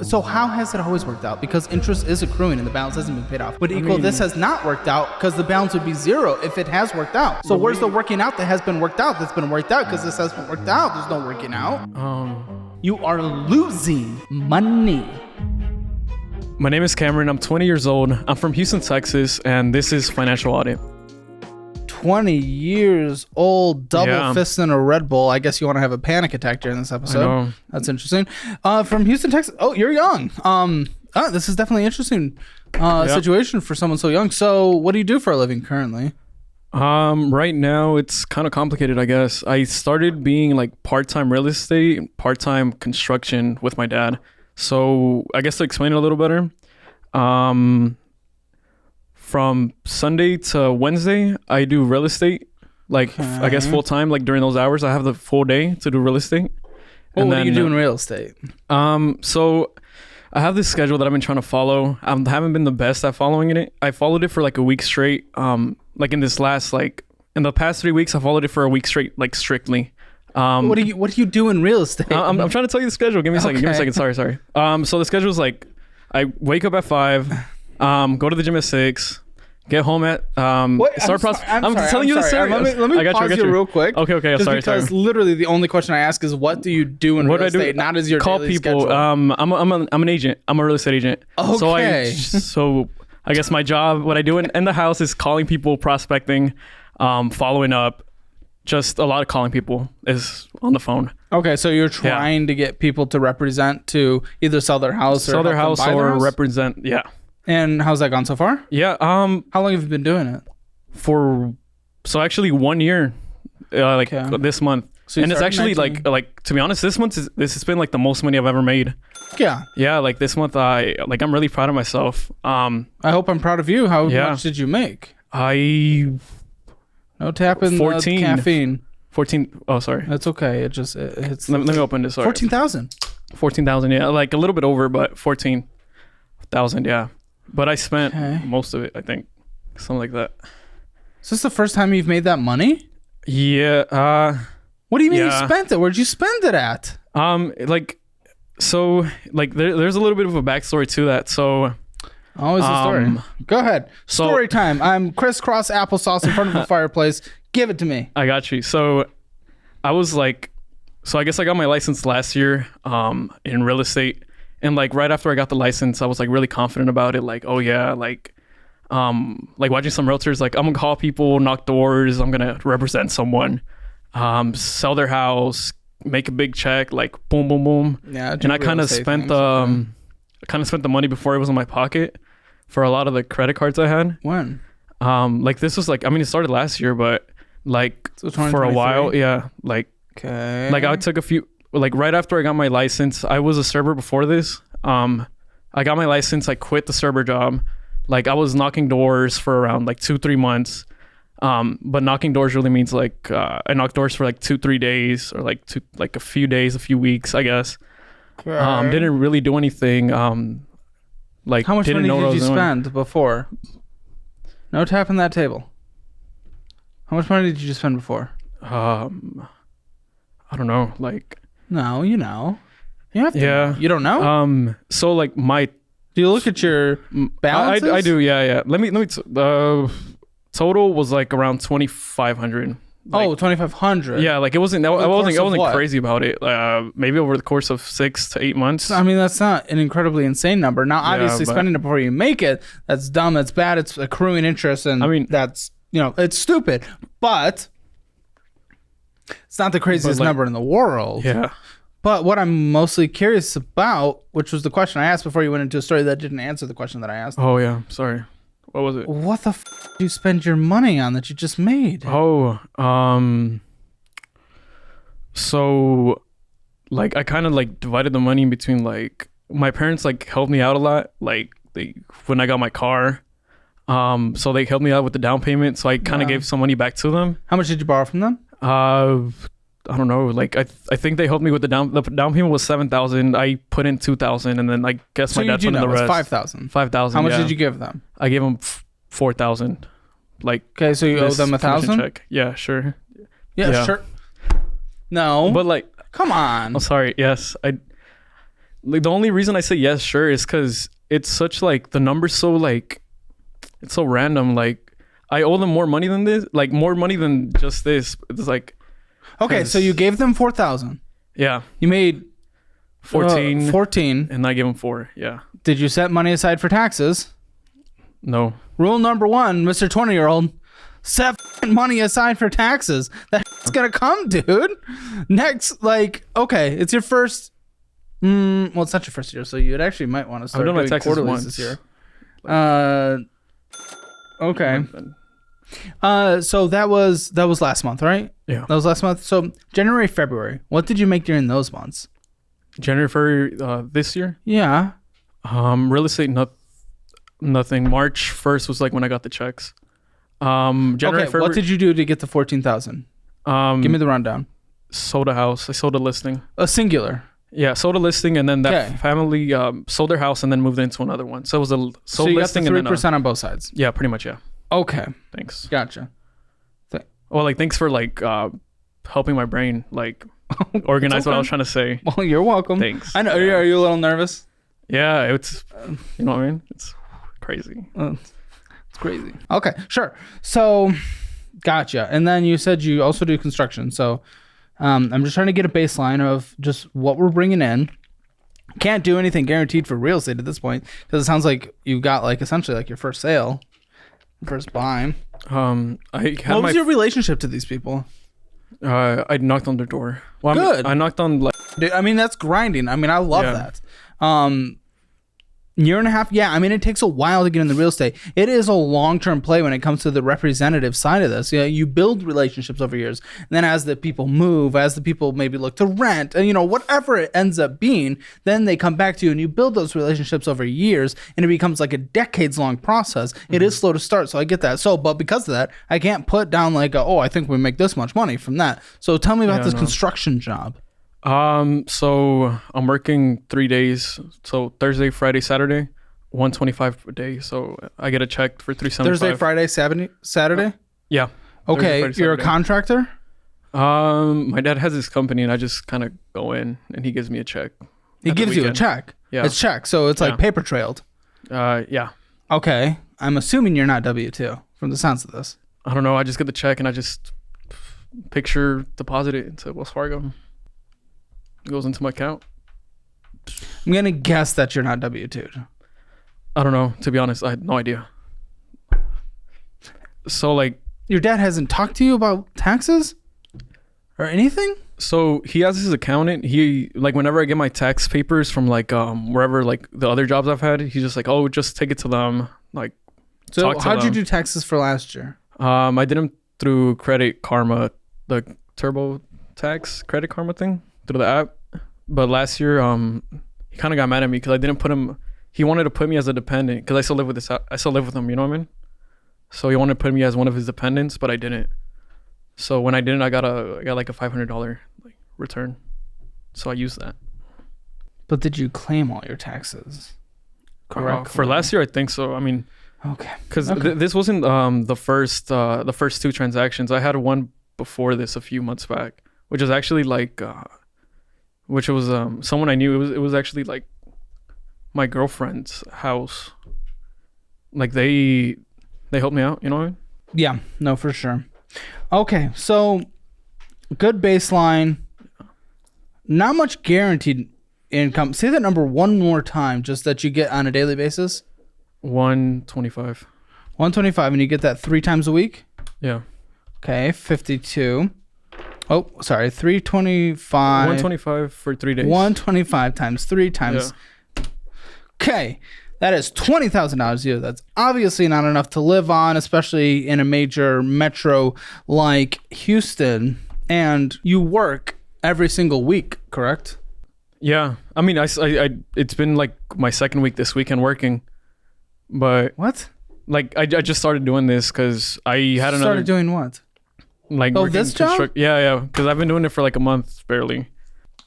So how has it always worked out? Because interest is accruing and the balance hasn't been paid off. But this has not worked out because the balance would be zero if it has worked out. So where's the working out that has been worked out? That's been worked out because this hasn't worked out. There's no working out. You are losing money. My name is Cameron. I'm 20 years old. I'm from Houston, Texas, and this is Financial Audit. 20 years old, double fist in a Red Bull. I guess you want to have a panic attack during this episode. I know. That's interesting. From Houston, Texas. Oh, you're young. This is definitely an interesting situation for someone so young. So what do you do for a living currently? Right now it's kind of complicated, I guess. I started being like part-time real estate, part-time construction with my dad. So I guess to explain it a little better, from Sunday to Wednesday, I do real estate, I guess full time. Like during those hours, I have the full day to do real estate. What do you do in real estate? So I have this schedule that I've been trying to follow. I haven't been the best at following it. I followed it for like a week straight. Like in this last, in the past 3 weeks, I followed it for a week straight, like strictly. What do you do in real estate? I'm trying to tell you the schedule. Give me a second. Sorry. So the schedule is like, I wake up at 5, go to the gym at 6, get home at I'm telling you the story. Let me pause you real quick. Okay. Sorry. Because literally the only question I ask is, what do you do in real estate? Not as your call daily people. Schedule. I'm an agent. I'm a real estate agent. Okay. So I guess my job, what I do in the house is calling people, prospecting, following up. Just a lot of calling people is on the phone. Okay, so you're trying to get people to represent to either sell their house or represent. Yeah. And how's that gone so far? Yeah. How long have you been doing it? So actually 1 year, this month. So and it's actually 19... like to be honest, this has been like the most money I've ever made. Yeah. Yeah. Like this month, I'm really proud of myself. I hope I'm proud of you. How much did you make? No tapping 14 caffeine. 14. Oh, sorry. That's okay. It hits. Let me open this. Sorry. 14,000. 14,000. Yeah, like a little bit over, but 14,000. Yeah, but I spent most of it. I think something like that. Is this the first time you've made that money? Yeah. What do you mean you spent it? Where'd you spend it at? There's a little bit of a backstory to that. So. Always a story. Go ahead. Story time. I'm crisscross applesauce in front of a fireplace. Give it to me. I got you. So I guess I got my license last year in real estate. And right after I got the license, I was really confident about it. Watching some realtors, I'm going to call people, knock doors. I'm going to represent someone, sell their house, make a big check, boom, boom, boom. Yeah. And I kind of spent the money before it was in my pocket for a lot of the credit cards I had. When? This was it started last year, but so for a while, yeah. Okay. I took a few, right after I got my license, I was a server before this. I got my license, I quit the server job. I was knocking doors for around 2-3 months. But knocking doors really means I knocked doors for 2-3 days or a few days, a few weeks, I guess. Okay. Didn't really do anything. How much money did you spend before? No tapping that table. How much money did you spend before? I don't know. No, you know. You have to. Yeah. Know. You don't know? So my. Do you look at your balances? I do. Yeah. Let me. Total was around 2,500. 2,500. Yeah, it wasn't. I wasn't crazy about it. Maybe over the course of 6 to 8 months. I mean, that's not an incredibly insane number. Now, obviously, spending it before you make it, that's dumb. That's bad. It's accruing interest, and that's it's stupid. But it's not the craziest number in the world. Yeah. But what I'm mostly curious about, which was the question I asked before you went into a story that didn't answer the question that I asked. Oh yeah, sorry. What was it? What the did you spend your money on that you just made? So I kind of divided the money between my parents helped me out a lot when I got my car. So they helped me out with the down payment, so I kind of gave some money back to them. How much did you borrow from them? I don't know. I think they helped me with the down payment was $7,000. I put in $2,000, and then I guess my dad put in the rest. $5,000. $5,000. How much did you give them? I gave them $4,000. Okay, so you owe them $1,000? Yeah, sure. Yeah, sure. No, but come on. I'm sorry. Yes, like the only reason I say yes, sure, is because it's such like the numbers so like it's so random. Like I owe them more money than this, like more money than just this. It's like okay, so you gave them 4,000. Yeah, You made 14, 14. and I gave them 4. Yeah, Did you set money aside for taxes? no. Rule number 1, Mr. 20-year-old, set money aside for taxes. That's gonna come, dude. Next, like, okay, it's your first. Well, it's not your first year, so you actually might want to start done my doing taxes quarterlies once. this year. Okay. So that was last month, right? Yeah. That was last month. So January, February. What did you make during those months? January, February, this year. Yeah. Real estate, nothing. March 1st was like when I got the checks. January, February. What did you do to get the 14,000? Give me the rundown. Sold a house. I sold a listing. A singular. Yeah, sold a listing, and then that Okay. family sold their house and then moved into another one. So it was a sold So you got the listing and then 3% on both sides. yeah, pretty much, yeah. Okay. Thanks. Gotcha. Well, like thanks for like helping my brain like organize what I was trying to say. Well, you're welcome. Thanks. I know. Yeah. Are you a little nervous? Yeah, it's you know what I mean? It's crazy. It's crazy. Okay, sure. So, gotcha. And then you said you also do construction. So, I'm just trying to get a baseline of just what we're bringing in. Can't do anything guaranteed for real estate at this point because it sounds like you got like essentially like your first sale, first buy. I had What was your relationship to these people? I knocked on their door. Well, Good. I knocked on like Dude, I mean, that's grinding. I mean, I love Yeah. that. Year and a half. Yeah. I mean, it takes a while to get in the real estate. It is a long-term play when it comes to the representative side of this. You build relationships over years. And then as the people move, as the people maybe look to rent and, whatever it ends up being, then they come back to you and you build those relationships over years and it becomes like a decades-long process. It is slow to start. So I get that. So, but because of that, I can't put down like, I think we make this much money from that. So tell me about this construction job. So I'm working 3 days. So Thursday, Friday, Saturday, 125 a day. So I get a check for 375. Thursday, Friday, Saturday? Yeah. Okay, Thursday, Friday, you're a Saturday. contractor? My dad has his company and I just kind of go in and he gives me a check. He at the gives you a weekend. check. Yeah. It's check, so it's like Yeah. paper trailed. Yeah. Okay, I'm assuming you're not W-2 from the sounds of this. I don't know. I just get the check and I just picture deposit it into Wells Fargo. It goes into my account. I'm gonna guess that you're not W-2. I don't know. To be honest, I had no idea. So like, Your dad hasn't talked to you about taxes or anything? so he has his accountant. He like whenever I get my tax papers from like wherever like the other jobs I've had, he's just like, oh, just take it to them. Like, So talk to how'd you them. do taxes for last year? I did them through Credit Karma, the Turbo Tax Credit Karma thing through the app. But last year, he kind of got mad at me because I didn't put him. He wanted to put me as a dependent because I still live with this. I still live with him. You know what I mean? So he wanted to put me as one of his dependents, but I didn't. So when I didn't, I got like a $500 like return. So I used that. But did you claim all your taxes? Correct. For last year, I think so. I mean, Okay. because Okay. this wasn't the first 2 transactions. I had one before this a few months back, which was actually like, which was someone I knew. It was actually like my girlfriend's house. Like they helped me out. You know what I mean? Yeah, no, for sure. Okay, so good baseline. Not much guaranteed income. Say that number one more time, just that you get on a daily basis. 125. 125, and you get that 3 times a week. Yeah. Okay, 52. Oh, sorry, 325. 125 for 3 days. 125 times 3 times. Okay, that is $20,000 a year. That's obviously not enough to live on, especially in a major metro like Houston. And you work every single week, correct? Yeah. I mean, I it's been like my second week this weekend working, but What? like I just started doing this because I had another Started doing what? like Oh, working this job? Yeah, because I've been doing it for like a month barely.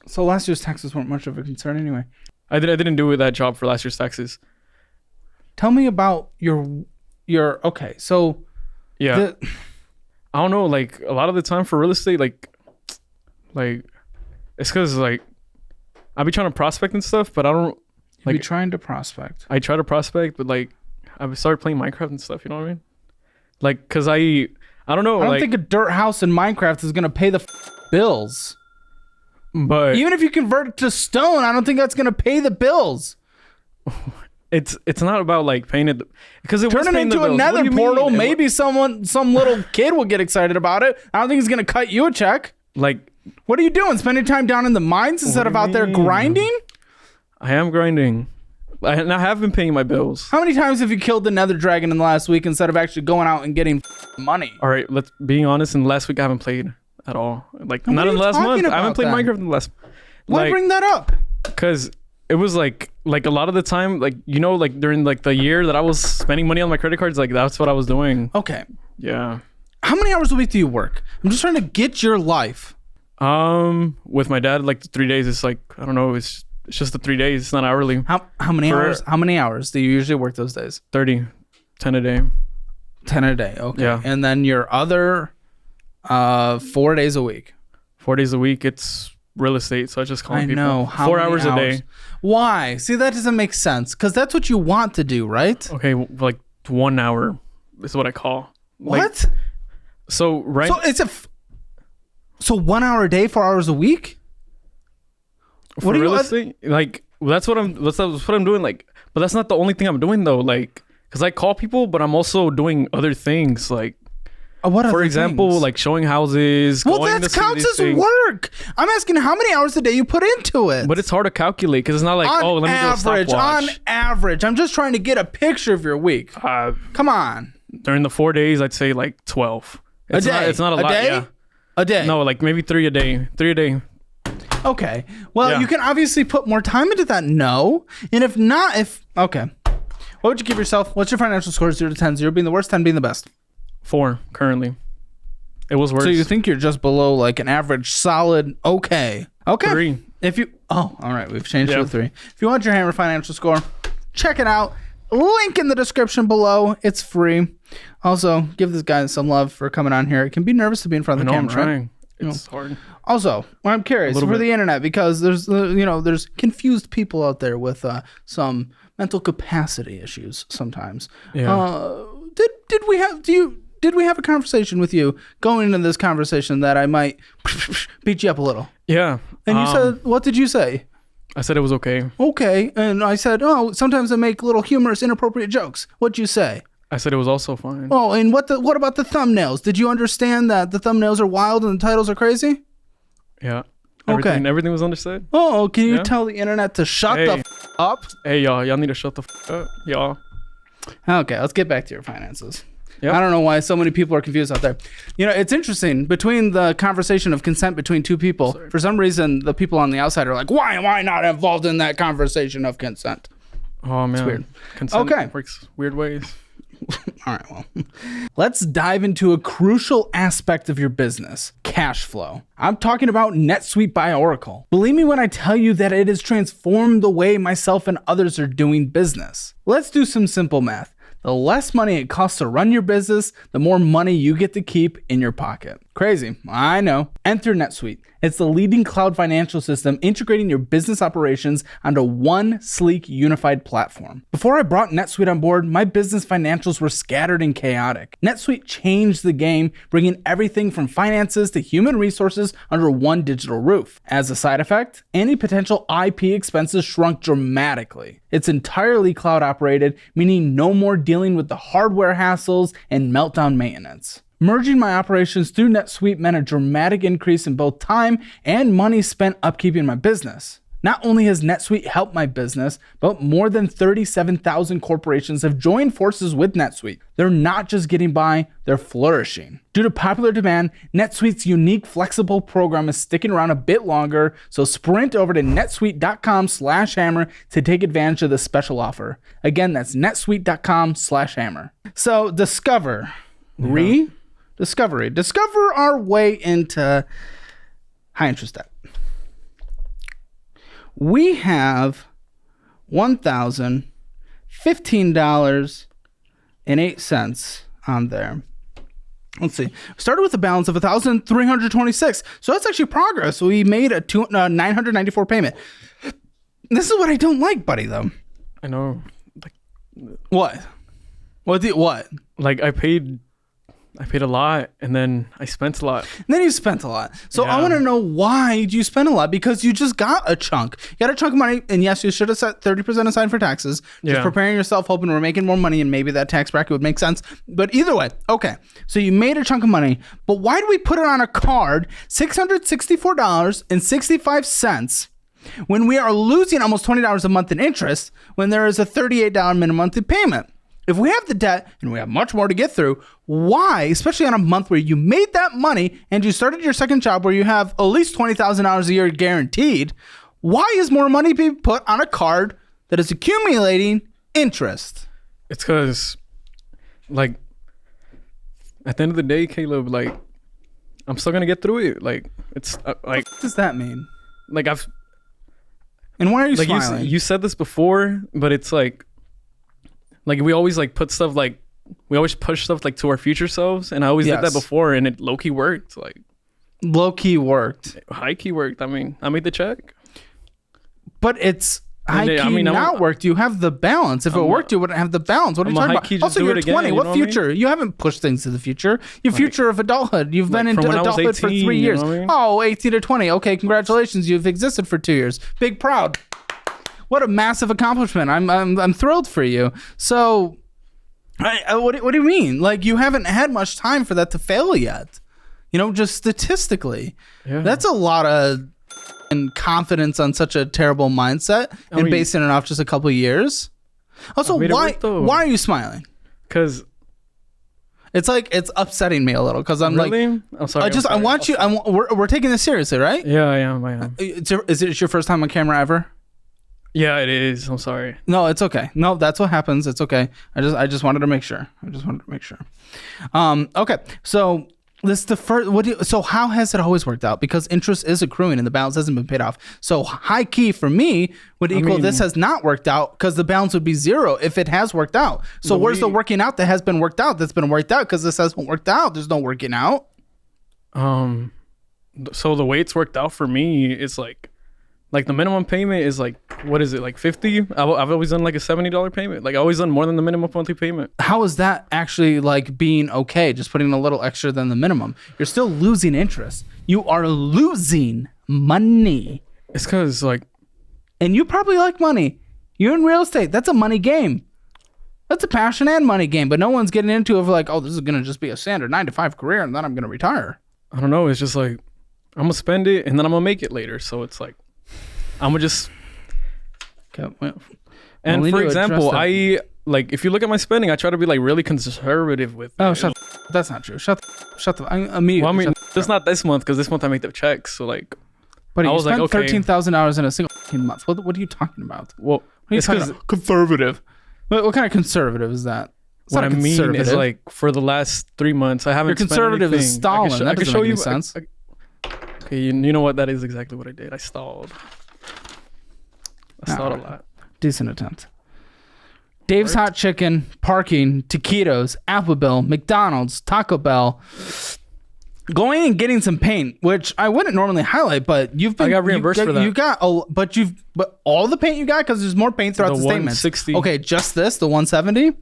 So last year's taxes weren't much of a concern anyway. I didn't do that job for last year's taxes. Tell me about your okay. So Yeah. I don't know, like a lot of the time for real estate, like it's because like I be trying to prospect and stuff, but I don't Like, you trying to prospect. I try to prospect, but like I started playing Minecraft and stuff, you know what I mean? Like, cause I don't know. I don't like, think a dirt house in Minecraft is gonna pay the bills. but Even if you convert it to stone, I don't think that's gonna pay the bills. it's not about like paying it, because it was Turn it paying the into a bills. What do nether you portal. mean? Maybe some little kid will get excited about it. I don't think he's gonna cut you a check. Like, What are you doing? Spending time down in the mines instead of out there mean? grinding? I am grinding. And I have been paying my bills. How many times have you killed the nether dragon in the last week instead of actually going out and getting money? All right, let's being honest. In the last week, I haven't played at all. Like, And not what in are the you last month. talking I haven't played about then? Minecraft in the last. Why Like, bring that up? because it was like a lot of the time, like, you know, like during like the year that I was spending money on my credit cards, like that's what I was doing. Okay. Yeah. How many hours a week do you work? I'm just trying to get your life. With my dad, like the 3 days, it's like, I don't know, it's just the 3 days. It's not hourly. How many For- hours? How many hours do you usually work those days? 30, 10 a day. 10 a day. Okay. Yeah. And then your other 4 days a week. 4 days a week, it's real estate. So I just call I people. know. How 4 many hours a day. Why? See, that doesn't make sense because that's what you want to do, right? Okay, like 1 hour is what I call. Like, What? So right. So it's so 1 hour a day, 4 hours a week? For what do you- real estate, like that's what I'm doing. Like, but that's not the only thing I'm doing though. Like, because I call people, but I'm also doing other things. Like, What for other example, things? like showing houses. Well, going that to see counts these as things. work. I'm asking how many hours a day you put into it. But it's hard to calculate because it's not like, on oh, let me do a average, stopwatch. on average, I'm just trying to get a picture of your week. Come on. During the 4 days, I'd say like 12. It's a day. It's not a lot. Day? Yeah. A day. No, like maybe 3 a day. 3 a day. Okay. Well, Yeah. you can obviously put more time into that. No. And if not, okay. What would you give yourself? What's your financial score? 0 to 10. 0 being the worst, 10 being the best. 4 currently. It was worse. So you think you're just below like an average solid okay. Okay. 3. If you all right, we've changed Yeah. to a 3. If you want your Hammer financial score, check it out. Link in the description below. It's free. Also, give this guy some love for coming on here. It can be nervous to be in front I of the know I'm camera. Right? trying. It's hard. Also, I'm curious for little bit. the internet because there's confused people out there with some mental capacity issues sometimes. Yeah. Did we have a conversation with you going into this conversation that I might beat you up a little? Yeah. And you said, what did you say? I said it was okay. Okay. And I said, oh, sometimes I make little humorous, inappropriate jokes. What'd you say? I said it was also fine. Oh, and what about the thumbnails? Did you understand that the thumbnails are wild and the titles are crazy? Yeah. Okay. Everything was understood. Oh, can you Yeah. tell the internet to shut the Hey. up? Hey, y'all need to shut the up, y'all. Okay, let's get back to your finances. Yep. I don't know why so many people are confused out there. It's interesting between the conversation of consent between two people. For some reason, the people on the outside are like, "Why am I not involved in that conversation of consent?" Oh man, weird. Consent Okay. works weird ways. All right, well, let's dive into a crucial aspect of your business, cash flow. I'm talking about NetSuite by Oracle. Believe me when I tell you that it has transformed the way myself and others are doing business. Let's do some simple math. The less money it costs to run your business, the more money you get to keep in your pocket. Crazy, I know. Enter NetSuite. It's the leading cloud financial system integrating your business operations onto one sleek, unified platform. Before I brought NetSuite on board, my business financials were scattered and chaotic. NetSuite changed the game, bringing everything from finances to human resources under one digital roof. As a side effect, any potential IP expenses shrunk dramatically. It's entirely cloud operated, meaning no more dealing with the hardware hassles and meltdown maintenance. Merging my operations through NetSuite meant a dramatic increase in both time and money spent upkeeping my business. Not only has NetSuite helped my business, but more than 37,000 corporations have joined forces with NetSuite. They're not just getting by, they're flourishing. Due to popular demand, NetSuite's unique flexible program is sticking around a bit longer, so sprint over to netsuite.com/hammer to take advantage of this special offer. Again, that's netsuite.com/hammer. So discover our way into high interest debt. We have $1,015.08 on there. Let's see. Started with a balance of $1,326. So that's actually progress. We made a $994 payment. This is what I don't like, buddy, though. I know. Like, What? What? Like I paid a lot and then I spent a lot. And then you spent a lot. So I Yeah. want to know why you spent a lot, because you just got a chunk. You got a chunk of money, and yes, you should have set 30% aside for taxes. Just Yeah. preparing yourself, hoping we're making more money, and maybe that tax bracket would make sense. But either way, okay. So you made a chunk of money, but why do we put it on a card, $664.65, when we are losing almost $20 a month in interest, when there is a $38 minimum monthly payment? If we have the debt and we have much more to get through, why, especially on a month where you made that money and you started your second job where you have at least $20,000 a year guaranteed, why is more money being put on a card that is accumulating interest? It's because, like, at the end of the day, Caleb, like, I'm still gonna get through it. Like, it's like, What does that mean? like And why are you like smiling? you said this before, but it's like we always like put stuff like we always push stuff like to our future selves, and I always did Yes. that before, and it low key worked. Like Low key worked. high key worked. I mean, I made the check. But it's high key not worked. You have the balance. If it worked, you wouldn't have the balance. What are you talking about? just Also, do you're it again, 20. you What know what I future? You haven't pushed things to the future. Your future of adulthood. You've been like in from when I was adulthood for 18, 3 you years. know what I mean? Oh, 18 to 20. Okay, congratulations. You've existed for 2 years. Big proud. What a massive accomplishment. I'm thrilled for you. So, what do you mean? Like, you haven't had much time for that to fail yet. You know, just statistically. Yeah. That's a lot of confidence on such a terrible mindset and mean- basing it off just a couple of years. Also, made it why work, though. why are you smiling? Because It's like it's upsetting me a little because I'm really, like, I'm sorry. I want you. We're taking this seriously, right? Yeah, I am. Is it your first time on camera ever? Yeah, it is. I'm sorry. No, it's okay. No, that's what happens. It's okay. I just wanted to make sure. Okay. So this the first. So how has it always worked out? Because interest is accruing and the balance hasn't been paid off. So high key for me would equal this has not worked out because the balance would be zero if it has worked out. So where's the working out that has been worked out? That's been worked out because this hasn't worked out. There's no working out. So the way it's worked out for me is like the minimum payment is like, what is it, like 50? I've always done like a $70 payment. Like I always done more than the minimum monthly payment. How is that actually like being okay? Just putting a little extra than the minimum. You're still losing interest. You are losing money. It's because like, And you probably like money. You're in real estate. That's a money game. That's a passion and money game. But no one's getting into it for like, oh, this is going to just be a standard 9-to-5 career and then I'm going to retire. I don't know. It's just like, I'm going to spend it and then I'm going to make it later. So it's like, I'm going to just... Okay, well, And we'll for need to address example, that. if you look at my spending, I try to be like really conservative with Oh, it. shut the That's not true. Shut the I immediately. Well, I mean, shut just not this month because this month I make the checks. So like, But I you was like, spent okay. $13,000 in a single month. What are you talking about? well, What are you it's talking because about? Conservative. What kind of conservative is that? It's what not I mean is conservative. like for the last 3 months, I haven't Your conservative spent is anything. stalling. That I can doesn't show make you. any sense. Okay, you know what? That is exactly what I did. I stalled. I stalled a lot. Decent attempt. Dave's Hot Chicken, parking, taquitos, Appleville, McDonald's, Taco Bell. Going and getting some paint, which I wouldn't normally highlight, but you've been. I got reimbursed for that. You got, but all the paint you got because there's more paint throughout the statements. 160. Okay, just this, the 170.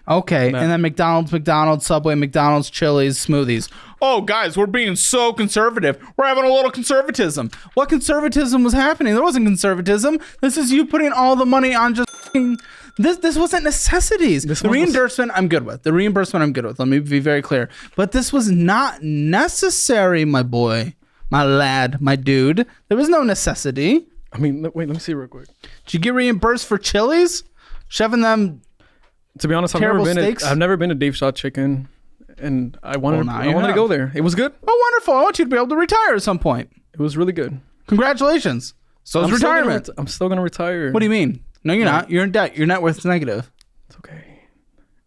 Okay, No. and then McDonald's, Subway, McDonald's, Chili's, smoothies. Oh, guys, we're being so conservative. We're having a little conservatism. What conservatism was happening? There wasn't conservatism. This is you putting all the money on just. This wasn't necessities. The reimbursement I'm good with. Let me be very clear. But this was not necessary, my boy, my lad, my dude. There was no necessity. I mean, wait, let me see real quick. Did you get reimbursed for Chili's? Shoving them. To be honest, Terrible steaks? I've never been to Dave's Hot Chicken, and I wanted to go there. It was good. Oh, wonderful. I want you to be able to retire at some point. It was really good. Congratulations. So is retirement. I'm still gonna retire. What do you mean? No, you're not. You're in debt. Your net worth's negative. It's okay.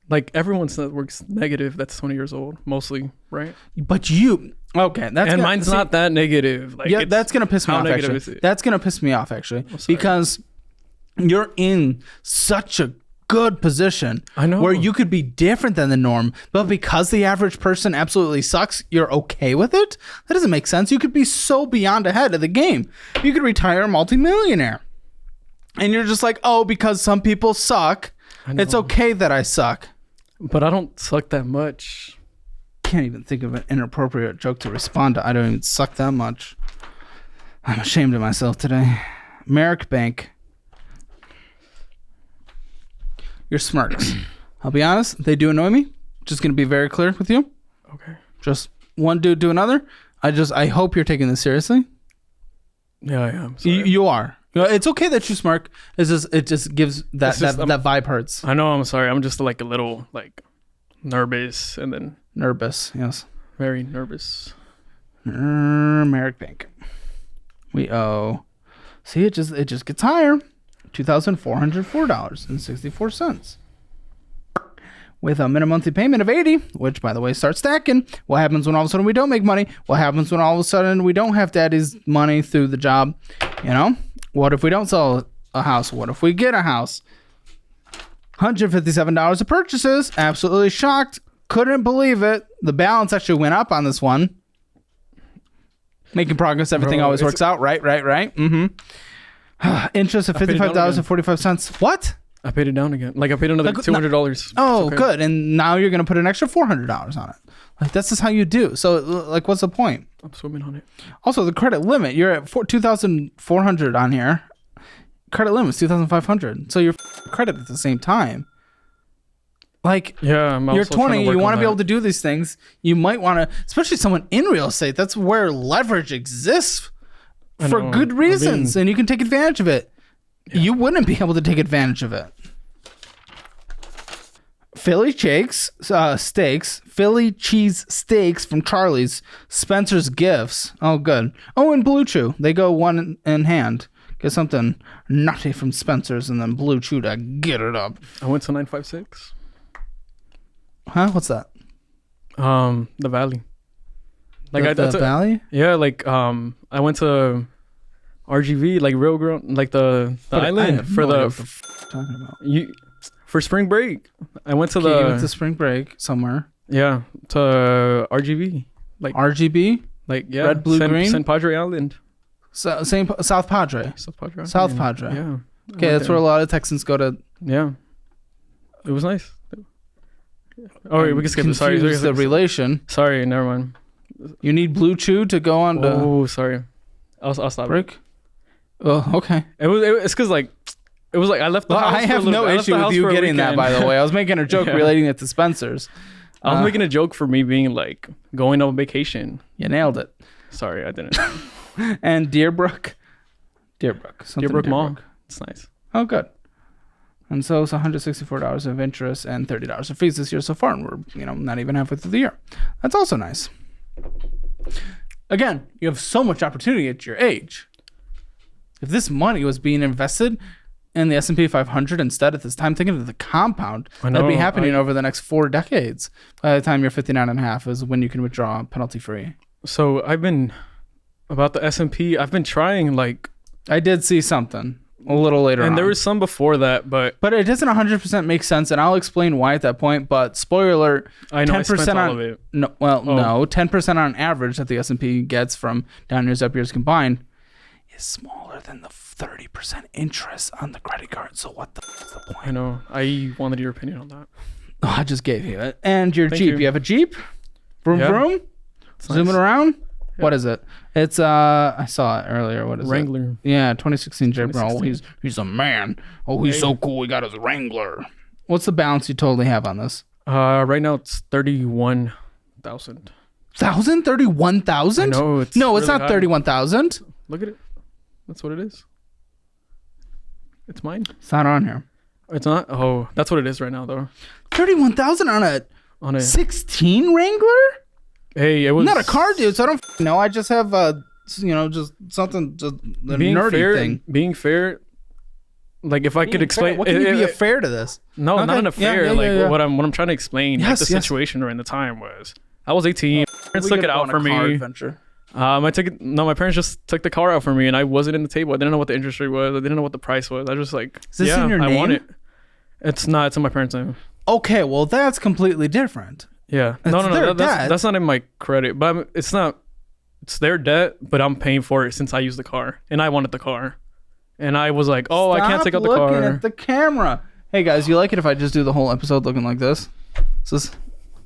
Like everyone's net worth's negative. That's 20 years old, mostly, right? But you. Okay. Mine's not that negative. Like, Yeah, that's going to piss me how off, negative actually. is it? That's going to piss me off, actually. Because you're in such a good position. I know. Where you could be different than the norm, but because the average person absolutely sucks, you're okay with it? That doesn't make sense. You could be so beyond ahead of the game. You could retire a multimillionaire. And you're just like, oh, because some people suck, it's okay that I suck. But I don't suck that much. Can't even think of an inappropriate joke to respond to. I don't even suck that much. I'm ashamed of myself today. Merrick Bank. Your smirks. I'll be honest, they do annoy me. Just going to be very clear with you. Okay. Just one dude to another. I hope you're taking this seriously. Yeah, I am. You are. It's okay that you smirk. It just gives that vibe hurts. I know. I'm sorry. I'm just like a little like nervous and then nervous. Yes. Very nervous. Merrick Bank. We owe. See, it just gets higher. $2,404.64. With a minimum monthly payment of $80, which by the way starts stacking. What happens when all of a sudden we don't make money? What happens when all of a sudden we don't have daddy's money through the job? You know? What if we don't sell a house? What if we get a house? $157 of purchases. Absolutely shocked. Couldn't believe it. The balance actually went up on this one. Making progress. Everything always works out. Right. Mm-hmm. Interest of $55.45. What? I paid it down again. Like I paid another $200. Oh, okay. Good. And now you're going to put an extra $400 on it. Like that's just how you do. So like, what's the point? I'm swimming on it. Also, the credit limit, you're at $2,400 on here. Credit limit is $2,500. So you're credit at the same time. Like, yeah, you're 20, you want to be able to do these things. You might want to, especially someone in real estate, that's where leverage exists for good reasons. And you can take advantage of it. Yeah. You wouldn't be able to take advantage of it. Philly steaks, Philly cheese steaks from Charlie's, Spencer's Gifts. Oh, good. Oh, and Blue Chew. They go one in hand. Get something nutty from Spencer's and then Blue Chew to get it up. I went to 956. Huh? What's that? The Valley. Like the Valley? Yeah, like I went to RGV, like real grown, like the island for the talking about for spring break. I went to you went to spring break somewhere. Yeah, to RGV, like RGB, like red, blue, green, San Padre Island. So same South Padre. South Padre. Yeah. Okay, that's where a lot of Texans go to. Yeah, it was nice. Oh, wait, we can skip this. Sorry, the relation. Sorry, never mind. You need Blue Chew to go on to. Oh, sorry. I'll stop. Break. Oh, okay. It's because like it was like I left the house. I have no issue with you getting that. By the way, I was making a joke relating it to Spencer's. I was making a joke for me being like going on vacation. You nailed it. Sorry, I didn't. And Deerbrook Mall. It's nice. Oh, good. And so it's $164 of interest and $30 of fees this year so far, and we're not even halfway through the year. That's also nice. Again, you have so much opportunity at your age. If this money was being invested in the S&P 500 instead at this time, thinking of the compound, that'd be happening over the next 4 decades. By the time you're 59 and a half is when you can withdraw penalty free. So I've been about the S&P. I've been trying like I did see something a little later on. And there was some before that, but it doesn't 100% make sense, and I'll explain why at that point. But spoiler alert, I know 10% I spent all of it. No, 10% on average that the S&P gets from down years, up years combined is smaller than the 30% interest on the credit card. So what the f- is the point? I know. I wanted your opinion on that. Oh, I just gave you it. And your Jeep. You have a Jeep? Vroom vroom? Zooming around? Yeah. What is it? It's I saw it earlier. What is Wrangler. it? Wrangler. Yeah, 2016 Jeep. Oh, he's a man. Oh, he's so cool. He got his Wrangler. What's the balance you totally have on this? Right now it's 31,000. 31,000? No, it's really not 31,000. Look at it. That's what it is. It's mine. It's not on here. It's not. Oh, that's what it is right now, though. 31,000 on a 16 Wrangler. Hey, it was not a car, dude. So I don't know. I just have just something, just a nerdy thing. Being fair, like if I could explain, what can you be fair to this? No, not in a fair. What I'm trying to explain. Yes, like the situation during the time was I was 18. My parents took it out for me. Adventure. My parents just took the car out for me, and I wasn't in the table. I didn't know what the interest rate was. I didn't know what the price was. I was just like, is this in your name? I want it. It's not. It's in my parents' name. Okay, well that's completely different. Yeah. No. That's not in my credit, but it's not. It's their debt, but I'm paying for it since I use the car, and I wanted the car. And I was like, oh, I can't take out the car. Stop looking at the camera. Hey guys, you like it if I just do the whole episode looking like this? Is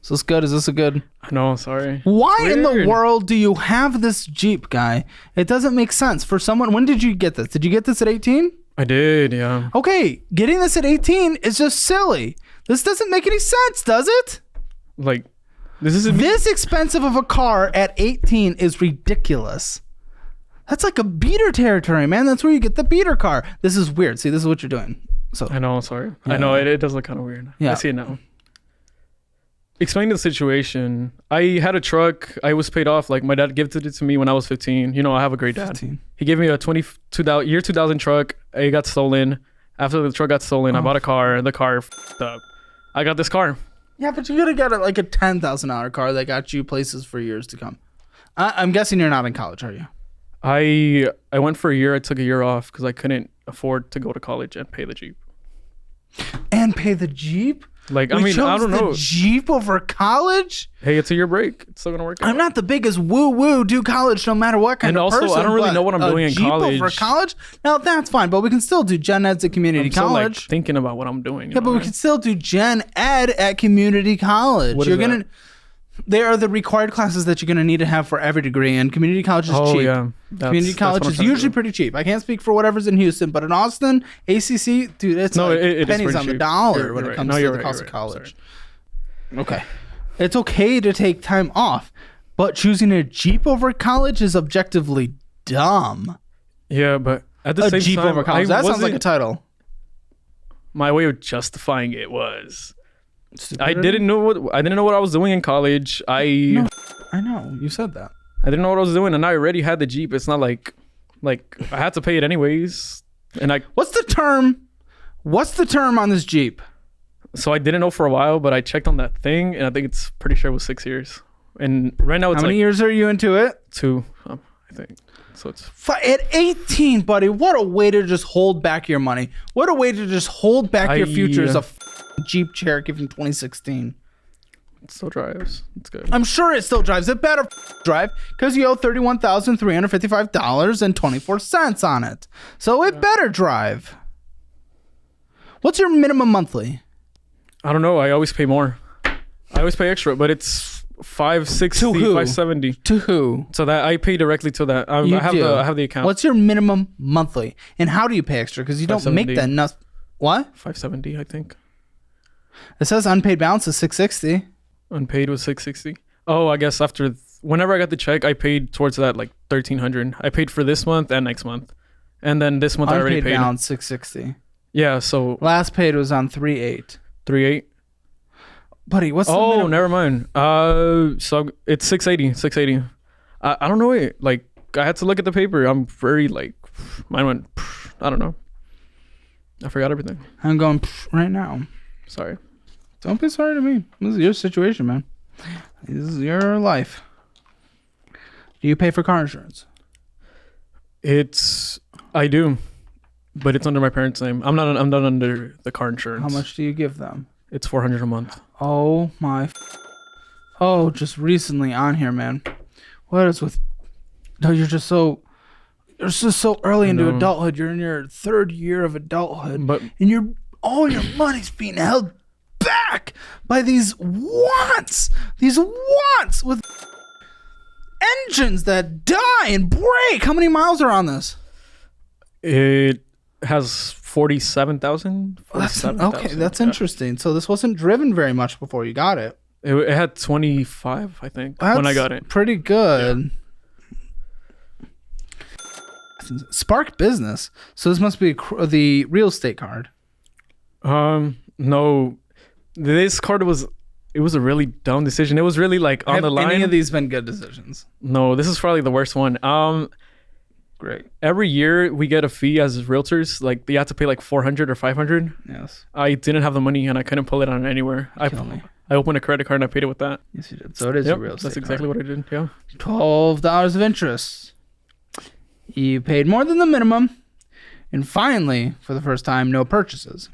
this good? Is this a good? No, sorry. Why in the world do you have this Jeep, guy? It doesn't make sense for someone. When did you get this? Did you get this at 18? I did, yeah. Okay, getting this at 18 is just silly. This doesn't make any sense, does it? Like, this expensive of a car at 18 is ridiculous. That's like a beater territory, man. That's where you get the beater car. This is weird. See, this is what you're doing. So I know, sorry. Yeah. I know, it does look kind of weird. Yeah. I see it now. Explain the situation. I had a truck. I was paid off. Like, my dad gifted it to me when I was 15. You know, I have a great dad. 15. He gave me a 2000 truck. It got stolen. After the truck got stolen, I bought a car. And the car f***ed up. I got this car. Yeah, but you could have got like a $10,000 car that got you places for years to come. I'm guessing you're not in college, are you? I went for a year. I took a year off because I couldn't afford to go to college and pay the Jeep. And pay the Jeep? Like, I mean, I don't know. Jeep over college? Hey, it's a year break. It's still gonna work out. I'm not the biggest woo do college no matter what kind of person. And also, I don't really know what I'm doing in college. Jeep over college? Now that's fine, but we can still do gen eds at community college. Like, thinking about what I'm doing. Yeah, but we can still do gen ed at community college. What is that? They are the required classes that you're going to need to have for every degree, and community college is cheap. Oh, yeah. Community college is usually pretty cheap. I can't speak for whatever's in Houston, but in Austin, ACC, dude, it's it pennies on the dollar when it comes to the cost of college. Okay. It's okay to take time off, but choosing a Jeep over college is objectively dumb. Yeah, but at the same time, a Jeep over college. That sounds like a title. My way of justifying it was... I didn't know what I was doing in college. I know you said that. I didn't know what I was doing, and I already had the Jeep. It's not like I had to pay it anyways. And what's the term? What's the term on this Jeep? So I didn't know for a while, but I checked on that thing, and I think it's pretty sure it was 6 years. And right now it's how many years are you into it? 2, I think. So it's at 18, buddy. What a way to just hold back your money. What a way to just hold back your future as a Jeep Cherokee from 2016. It still drives. It's good. I'm sure it still drives. It better drive because you owe $31,355.24 on it. So it better drive. What's your minimum monthly? I don't know. I always pay more. I always pay extra, but it's $560, $570. To who? So that I pay directly to that. I have the account. What's your minimum monthly? And how do you pay extra? Because you don't make that enough. What? $570, I think. It says unpaid balance is $660. Unpaid was $660. Oh, I guess whenever I got the check, I paid towards that like $1,300. I paid for this month and next month, and then this month I already paid. Unpaid balance $660. Yeah. So last paid was on 3/8. 3/8. Buddy, what's the never mind. So it's $680. I don't know it. Like, I had to look at the paper. I'm very like, mine went. I don't know. I forgot everything. I'm going right now. Sorry. Don't be sorry to me. This is your situation, man. This is your life. Do you pay for car insurance? I do, but it's under my parents' name. I'm not under the car insurance. How much do you give them? It's $400 a month. Oh my. Just recently on here, man. What is with? No, you're just so early into adulthood. You're in your 3rd year of adulthood, and all your money's being held back by these wants with engines that die and break. How many miles are on this? It has 47,000. Okay, that's interesting. So this wasn't driven very much before you got it. It had 25, I think, when I got it. Pretty good. Yeah. Spark Business. So this must be the real estate card. No, this card was a really dumb decision. It was really like on the line. Have any of these been good decisions? No, this is probably the worst one. Great. Every year we get a fee as realtors. Like, you have to pay like $400 or $500. Yes. I didn't have the money and I couldn't pull it on anywhere. I opened a credit card and I paid it with that. Yes, you did. So it is a real estate That's exactly card. what I did. Yeah. $12 of interest. You paid more than the minimum. And finally, for the first time, no purchases.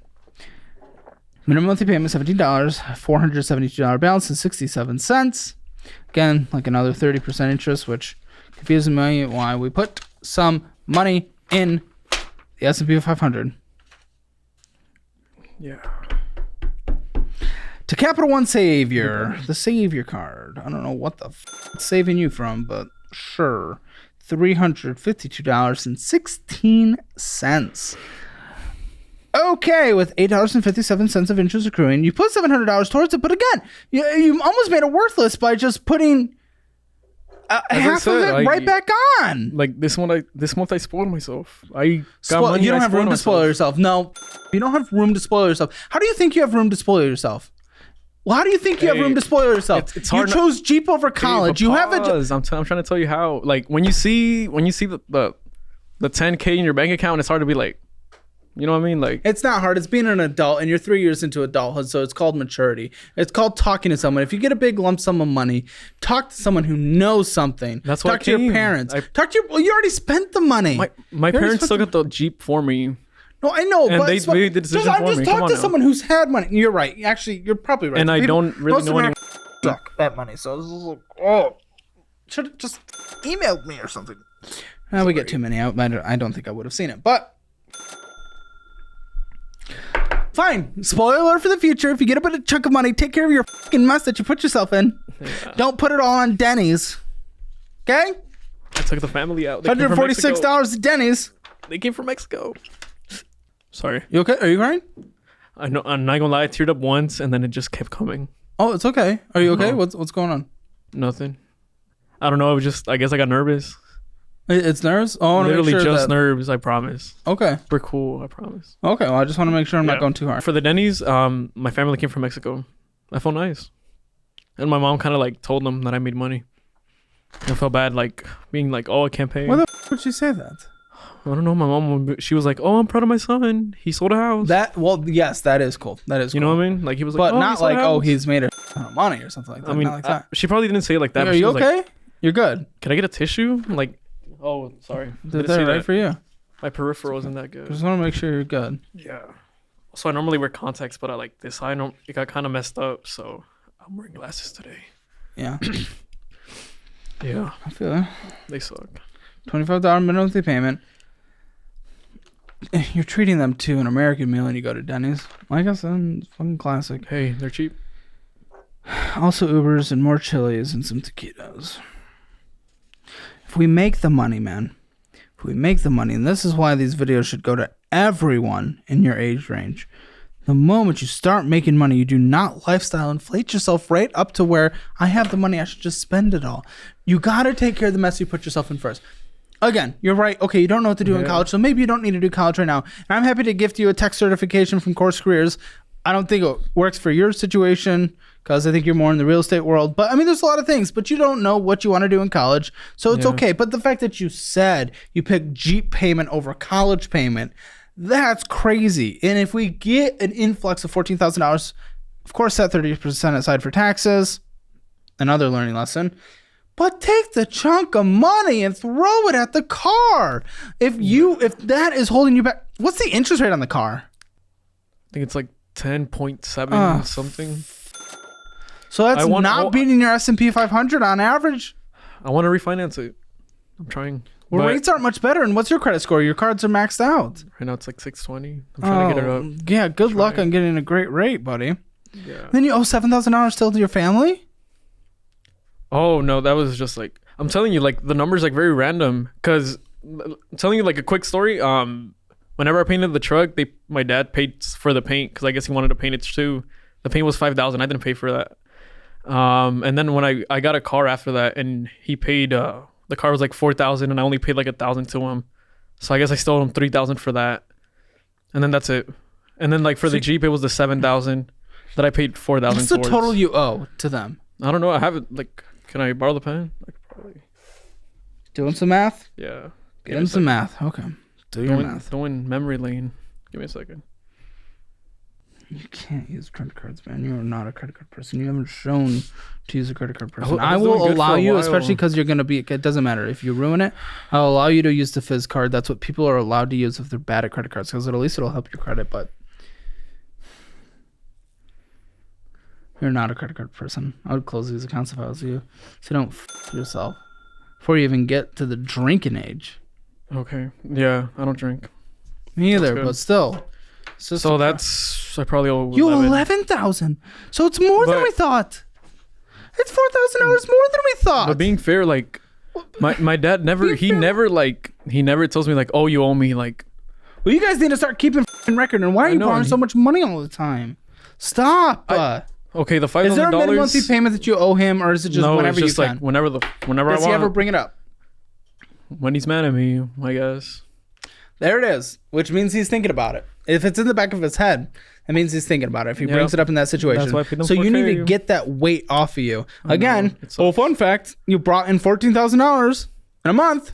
Minimum monthly payment $17, $472 balance and 67 cents. Again, like another 30% interest, which confuses me why we put some money in The S&P 500. Yeah. To Capital One Savior, the Savior card. I don't know what the it's saving you from, but sure. $352.16. Okay, with $8.57 of interest accruing, you put $700 towards it, but again, you almost made it worthless by just putting half of it right back on. Like this month I spoiled myself. I got money. You don't have room to spoil yourself. No, you don't have room to spoil yourself. How do you think you have room to spoil yourself? Well, how do you think you have room to spoil yourself? It's you chose Jeep over college. You have a. I'm trying to tell you how. Like when you see the 10K in your bank account, it's hard to be like, you know what I mean? Like it's not hard. It's being an adult, and you're 3 years into adulthood, so it's called maturity. It's called talking to someone. If you get a big lump sum of money, talk to someone who knows something. That's talk to your parents. Talk to your. Well, you already spent the money. My parents still got the Jeep for me. No, I know, and but they made the decision for me. Just talk to someone who's had money. You're right. Actually, you're probably right. And I don't really know anyone. Suck that money. So this is like, oh, should have just emailed me or something. We get too many out. I don't think I would have seen it, but fine. Spoiler for the future: if you get a bit of chunk of money, take care of your fucking mess that you put yourself in. Yeah. Don't put it all on Denny's. Okay? I took the family out. $146 at Denny's. They came from Mexico. Sorry. You okay? Are you crying? I know. I'm not gonna lie. I teared up once, and then it just kept coming. Oh, it's okay. Are you okay? What's going on? Nothing. I don't know. It was just. I guess I got nervous. It's nerves? Oh, literally just nerves. I promise. Okay. We're cool. I promise. Okay. Well, I just want to make sure I'm not going too hard. For the Denny's, my family came from Mexico. I felt nice, and my mom kind of like told them that I made money. I felt bad, like being like, "Oh, I can't pay." Why the would she say that? I don't know. My mom, she was like, "Oh, I'm proud of my son. He sold a house." Yes, that is cool. That is cool. You know what I mean? Like he was like, but not like, oh, he's made a ton of money or something like that. I mean, not like that. She probably didn't say it like that. Are you okay? Like, you're good. Can I get a tissue? Like, oh, sorry. Did that right for you? My peripheral isn't that good. Just want to make sure you're good. Yeah. So I normally wear contacts, but I like this eye. It got kind of messed up, so I'm wearing glasses today. Yeah. Yeah. I feel it. They suck. $25 monthly payment. You're treating them to an American meal and you go to Denny's. Like I said, it's fucking classic. Hey, they're cheap. Also Ubers and more chilies and some taquitos. If we make the money, man. If we make the money, and this is why these videos should go to everyone in your age range. The moment you start making money, you do not lifestyle inflate yourself right up to where I have the money, I should just spend it all. You got to take care of the mess you put yourself in first. Again, you're right. Okay, you don't know what to do in college, so maybe you don't need to do college right now. And I'm happy to gift you a tech certification from Course Careers. I don't think it works for your situation because I think you're more in the real estate world. But I mean, there's a lot of things, but you don't know what you want to do in college, so it's okay. But the fact that you said you picked Jeep payment over college payment, that's crazy. And if we get an influx of $14,000, of course, set 30% aside for taxes. Another learning lesson. But take the chunk of money and throw it at the car. If that is holding you back, what's the interest rate on the car? I think it's like 10.7 something. So that's not beating your S&P 500 on average. I want to refinance it. I'm trying. Well, rates aren't much better. And what's your credit score? Your cards are maxed out. Right now it's like 620. I'm trying to get it up. Yeah, good luck on getting a great rate, buddy. Yeah. Then you owe $7,000 still to your family? Oh, no, that was just like, I'm telling you, like, the number's like very random. Because I'm telling you, like, a quick story. Whenever I painted the truck, my dad paid for the paint because I guess he wanted to paint it too. The paint was $5,000. I didn't pay for that. And then when I got a car after that, and he paid, the car was like $4,000, and I only paid like $1,000 to him. So I guess I still owed him $3,000 for that. And then that's it. And then like for the Jeep, it was the $7,000 that I paid $4,000. What's the total you owe to them? I don't know. I have it. Like, can I borrow the pen? Like, probably. Doing some math? Yeah. Get in some math. Okay. Do your math. Doing memory lane. Give me a second. You can't use credit cards, man. You are not a credit card person. You haven't shown to use a credit card person. I will allow you, especially because you're going to be, it doesn't matter. If you ruin it, I'll allow you to use the Fizz card. That's what people are allowed to use if they're bad at credit cards, because at least it'll help your credit, but you're not a credit card person. I would close these accounts if I was you. So don't f yourself before you even get to the drinking age. Okay. Yeah, I don't drink. Me either, good. but still. So that's I probably owe you 11. 11,000. So it's more than we thought. It's $4,000 more than we thought. But being fair, like my dad never he never tells me like, oh, you owe me like. Well, you guys need to start keeping record. And why are you borrowing so much money all the time? Stop. Okay, the $5,000. Is there a minimum monthly payment that you owe him, or is it just whenever it's just you like can? whenever Does I want. he ever bring it up? When he's mad at me, I guess. There it is, which means he's thinking about it. If it's in the back of his head, that means he's thinking about it. If he brings it up in that situation. That's why I paid them so you need to $4K. get that weight off of you. Again, fun fact, you brought in $14,000 in a month.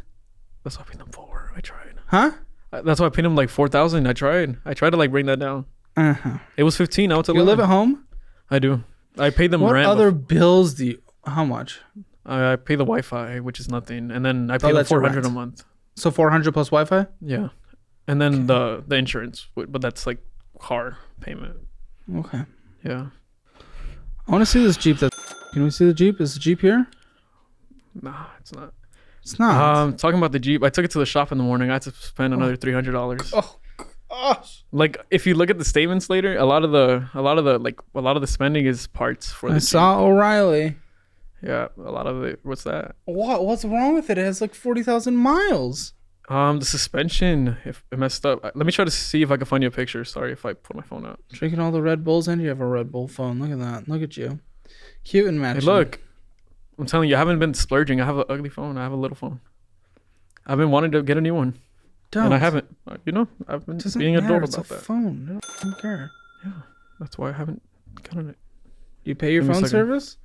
That's why I paid them $4,000. I tried. Huh? That's why I paid him like $4,000. I tried to like bring that down. Uh-huh. It was 15. Now it's 11. You live at home? I do. I paid them What rent. other bills do you... How much? I pay the Wi-Fi, which is nothing, and then I pay them $400 a month. So 400 plus Wi-Fi? Yeah, and then the insurance, but that's like car payment. Okay. Yeah. I want to see this Jeep. Can we see the Jeep? Is the Jeep here? Nah, it's not. It's not. Talking about the Jeep, I took it to the shop in the morning. I had to spend another $300. Oh gosh. Like if you look at the statements later, a lot of the spending is parts for the I Jeep. saw O'Reilly. Yeah, a lot of it. What's that? What's wrong with it? It has like 40,000 miles. The suspension, if it messed up. Let me try to see if I can find you a picture. Sorry if I put my phone out. Drinking all the Red Bulls, and you have a Red Bull phone. Look at that. Look at you. Cute and matching. Hey, look. I'm telling you, I haven't been splurging. I have an ugly phone. I have a little phone. I've been wanting to get a new one. Don't. And I haven't. I've been being adult about that. Phone. I don't care. Yeah, that's why I haven't gotten it. You pay your phone service?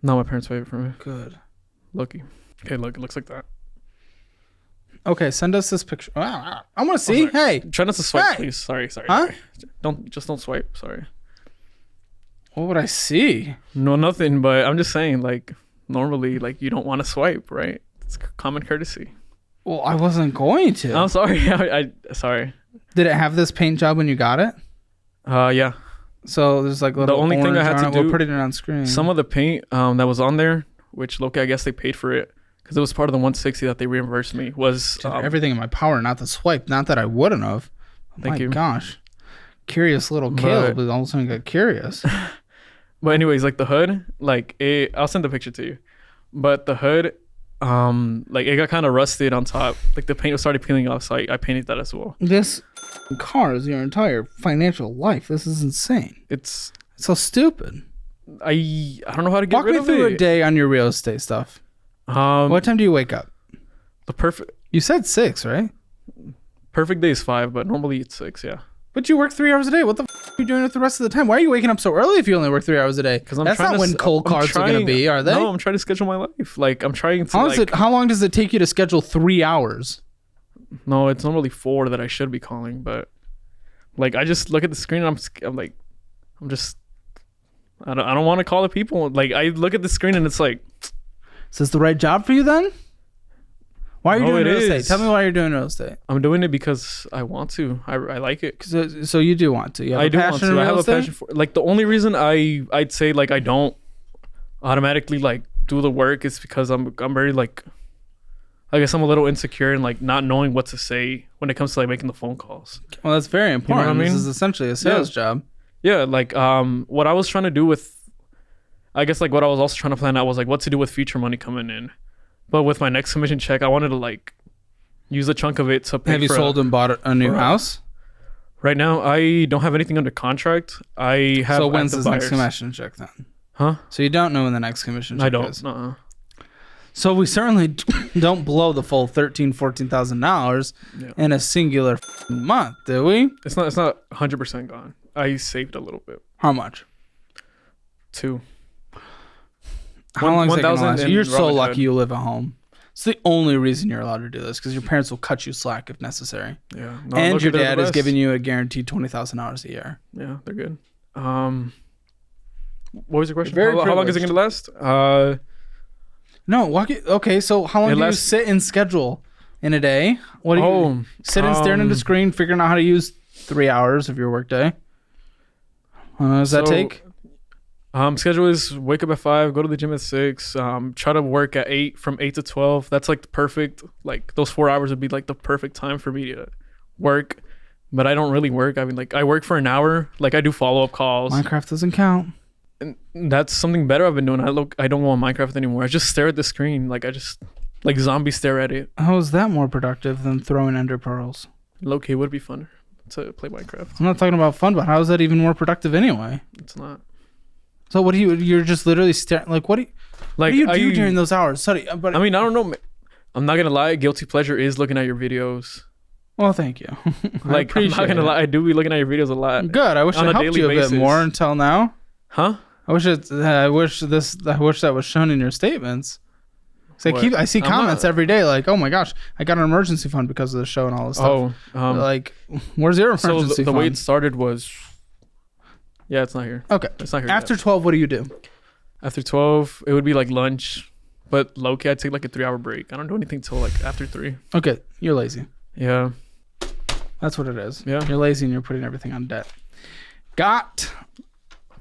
No, my parents pay it for me. Good. Lucky. Okay, look, it looks like that. Okay, send us this picture. I want to see. Hey, try not to swipe, please. Sorry. Huh? Don't swipe. Sorry. What would I see? No, nothing. But I'm just saying, like, normally, like, you don't want to swipe, right? It's common courtesy. Well, I wasn't going to. I'm sorry. I sorry. Did it have this paint job when you got it? Yeah. So there's like little. The only thing I had to do. We'll put it on screen. Some of the paint that was on there, which look, I guess they paid for it because it was part of the 160 that they reimbursed me. Was everything in my power not to swipe. Not that I wouldn't have. Thank you. Gosh, curious little Caleb. But all of a sudden got curious. But anyways, like the hood, like I'll send the picture to you. But the hood, like it got kind of rusted on top. Like the paint started peeling off, so I painted that as well. This car is your entire financial life. This is insane. It's so stupid. I don't know how to get rid of it. Walk me through a day on your real estate stuff. What time do you wake up? You said 6, right? Perfect day is 5, but normally it's 6. Yeah. But you work 3 hours a day. What the f*** are you doing with the rest of the time? Why are you waking up so early if you only work 3 hours a day? Because that's not when cold cars are going to be, are they? No, I'm trying to schedule my life. Like I'm trying to. How long does it take you to schedule 3 hours? No, it's normally 4 that I should be calling, but like I just look at the screen and I don't want to call the people. Like I look at the screen and it's like, is this the right job for you then? Why are you doing real estate? Is. Tell me why you're doing real estate. I'm doing it because I want to. I like it. So you do want to. You have a passion in real estate? I have a passion for. Like the only reason I'd say like I don't automatically like do the work is because I'm very like. I guess I'm a little insecure and like not knowing what to say when it comes to like making the phone calls. Well, that's very important. You know what I mean? This is essentially a sales job. Yeah, like what I was trying to do with, I guess like what I was also trying to plan out was like what to do with future money coming in. But with my next commission check, I wanted to like use a chunk of it to pay. Have you sold and bought a new house? Right now, I don't have anything under contract. I have. So when's the next commission check then? Huh? So you don't know when the next commission check is? I don't. So we certainly don't blow the full $14,000 in a singular month, do we? It's not 100% gone. I saved a little bit. How much? 2. How long is it gonna last? You're so lucky you live at home. It's the only reason you're allowed to do this because your parents will cut you slack if necessary. Yeah. No, and your dad is giving you a guaranteed $20,000 a year. Yeah, they're good. What was your question? How long is it going to last? Okay, so how long do you sit and schedule in a day? What do you sit and staring at the screen, figuring out how to use 3 hours of your workday? How long does that take? Schedule is wake up at 5, go to the gym at 6, try to work at 8, from 8 to 12. That's like the perfect, like those 4 hours would be like the perfect time for me to work. but I don't really work. I mean, like I work for an hour. Like I do follow-up calls. Minecraft doesn't count. And that's something better I've been doing. I don't go on Minecraft anymore. I just stare at the screen. Like I just like zombie stare at it. How is that more productive than throwing ender pearls? Low-key would be fun to play Minecraft. I'm not talking about fun, but how is that even more productive anyway? It's not. So what do you're just literally staring, like what do you do during those hours? Sorry, but I mean, I don't know. I'm not gonna lie, guilty pleasure is looking at your videos. Well, thank you. Like I'm not gonna lie, I do be looking at your videos a lot. Good. I wish I helped you a bit more until now. Huh? I wish that was shown in your statements. So I see comments every day like, oh my gosh, I got an emergency fund because of the show and all this stuff. Oh, like, where's your emergency fund? So the way it started was, yeah, it's not here. Okay, it's not here. After 12, what do you do? After 12, it would be like lunch, but low-key, I'd take like a 3-hour break. I don't do anything till like after 3. Okay, you're lazy. Yeah, that's what it is. Yeah, you're lazy and you're putting everything on debt.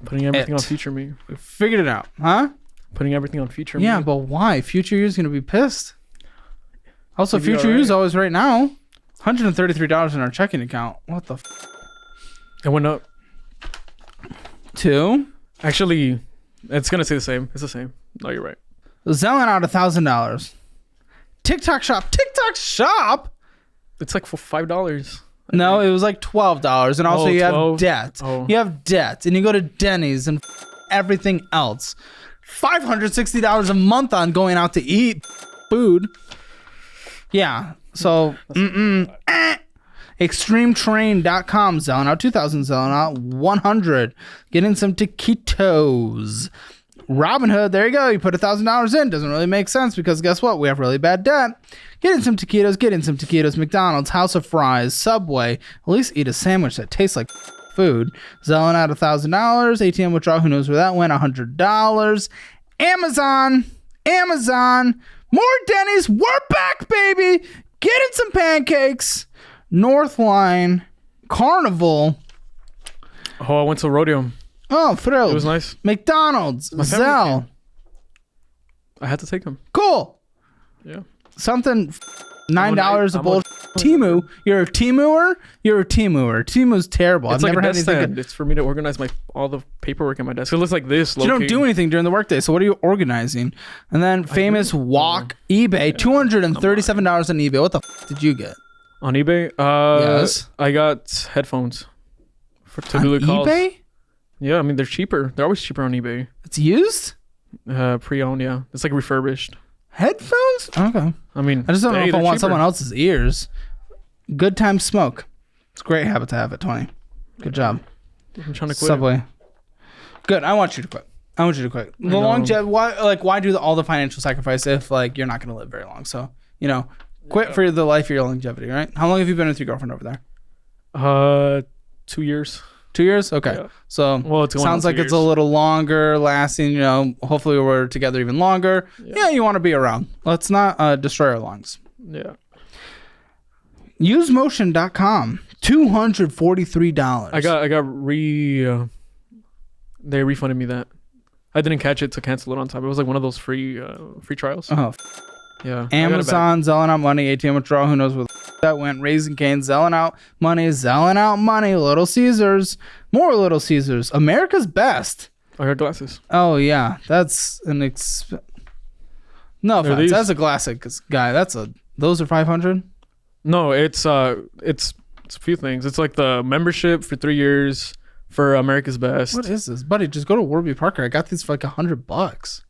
Putting everything on future me. We figured it out, huh? Putting everything on future me. Yeah, but why? Future you's gonna be pissed. Also, future you's always right now. $133 in our checking account. What the? It went up. 2. Actually, it's gonna say the same. It's the same. No, you're right. Selling out $1,000. TikTok shop. It's like for $5. No, it was like $12, and also you 12? have debt. Oh. You have debt, and you go to Denny's and everything else. $560 a month on going out to eat food. Yeah. So, extremetrain.com selling out 2,000, selling out 100. Getting some taquitos. Robinhood, there you go. You put $1,000 in. Doesn't really make sense because guess what? We have really bad debt. Getting some taquitos. McDonald's, House of Fries, Subway. At least eat a sandwich that tastes like food. Zelling out $1,000. ATM withdrawal, who knows where that went? $100. Amazon. More Denny's. We're back, baby. Getting some pancakes. Northline. Carnival. Oh, I went to Rodeo. Oh, thrilled. It was nice. McDonald's. Zell. I had to take them. Cool. Yeah. Something $9 a bowl. Temu. You're a Temuer? You're a Temuer. Temu's terrible. It's I've like never a had desk anything stand. good. It's for me to organize all the paperwork in my desk. It looks like this. You don't do anything during the workday. So what are you organizing? And then famous walk eBay. $237 on eBay. What the did you get? On eBay? Yes. I got headphones to do the calls. eBay? Yeah, I mean they're cheaper. They're always cheaper on eBay. It's used? Pre-owned, yeah. It's like refurbished. Headphones? Okay. I mean, I just don't know if I want cheaper. someone else's ears. Good time smoke. It's a great habit to have at 20. Good job. I'm trying to quit. Subway. Good. I want you to quit. The longevity. Why do all the financial sacrifice if like you're not going to live very long? So quit for the life of your longevity, right? How long have you been with your girlfriend over there? 2 years. 2 years? Okay. Yeah. So it sounds like it's a little longer lasting, hopefully we're together even longer. Yeah, you want to be around. Let's not destroy our lungs. Yeah. Usemotion.com. $243. They refunded me that. I didn't catch it to cancel it on time. It was like one of those free trials. Oh. Yeah. Amazon, selling out money, ATM withdrawal, who knows where that went. Raising Cane's, selling out money. Little Caesars, more Little Caesars. America's Best. I got glasses. Oh yeah, that's an no offense. That's a classic guy. Those are 500. No, it's a few things. It's like the membership for 3 years for America's Best. What is this, buddy? Just go to Warby Parker. I got these for like $100.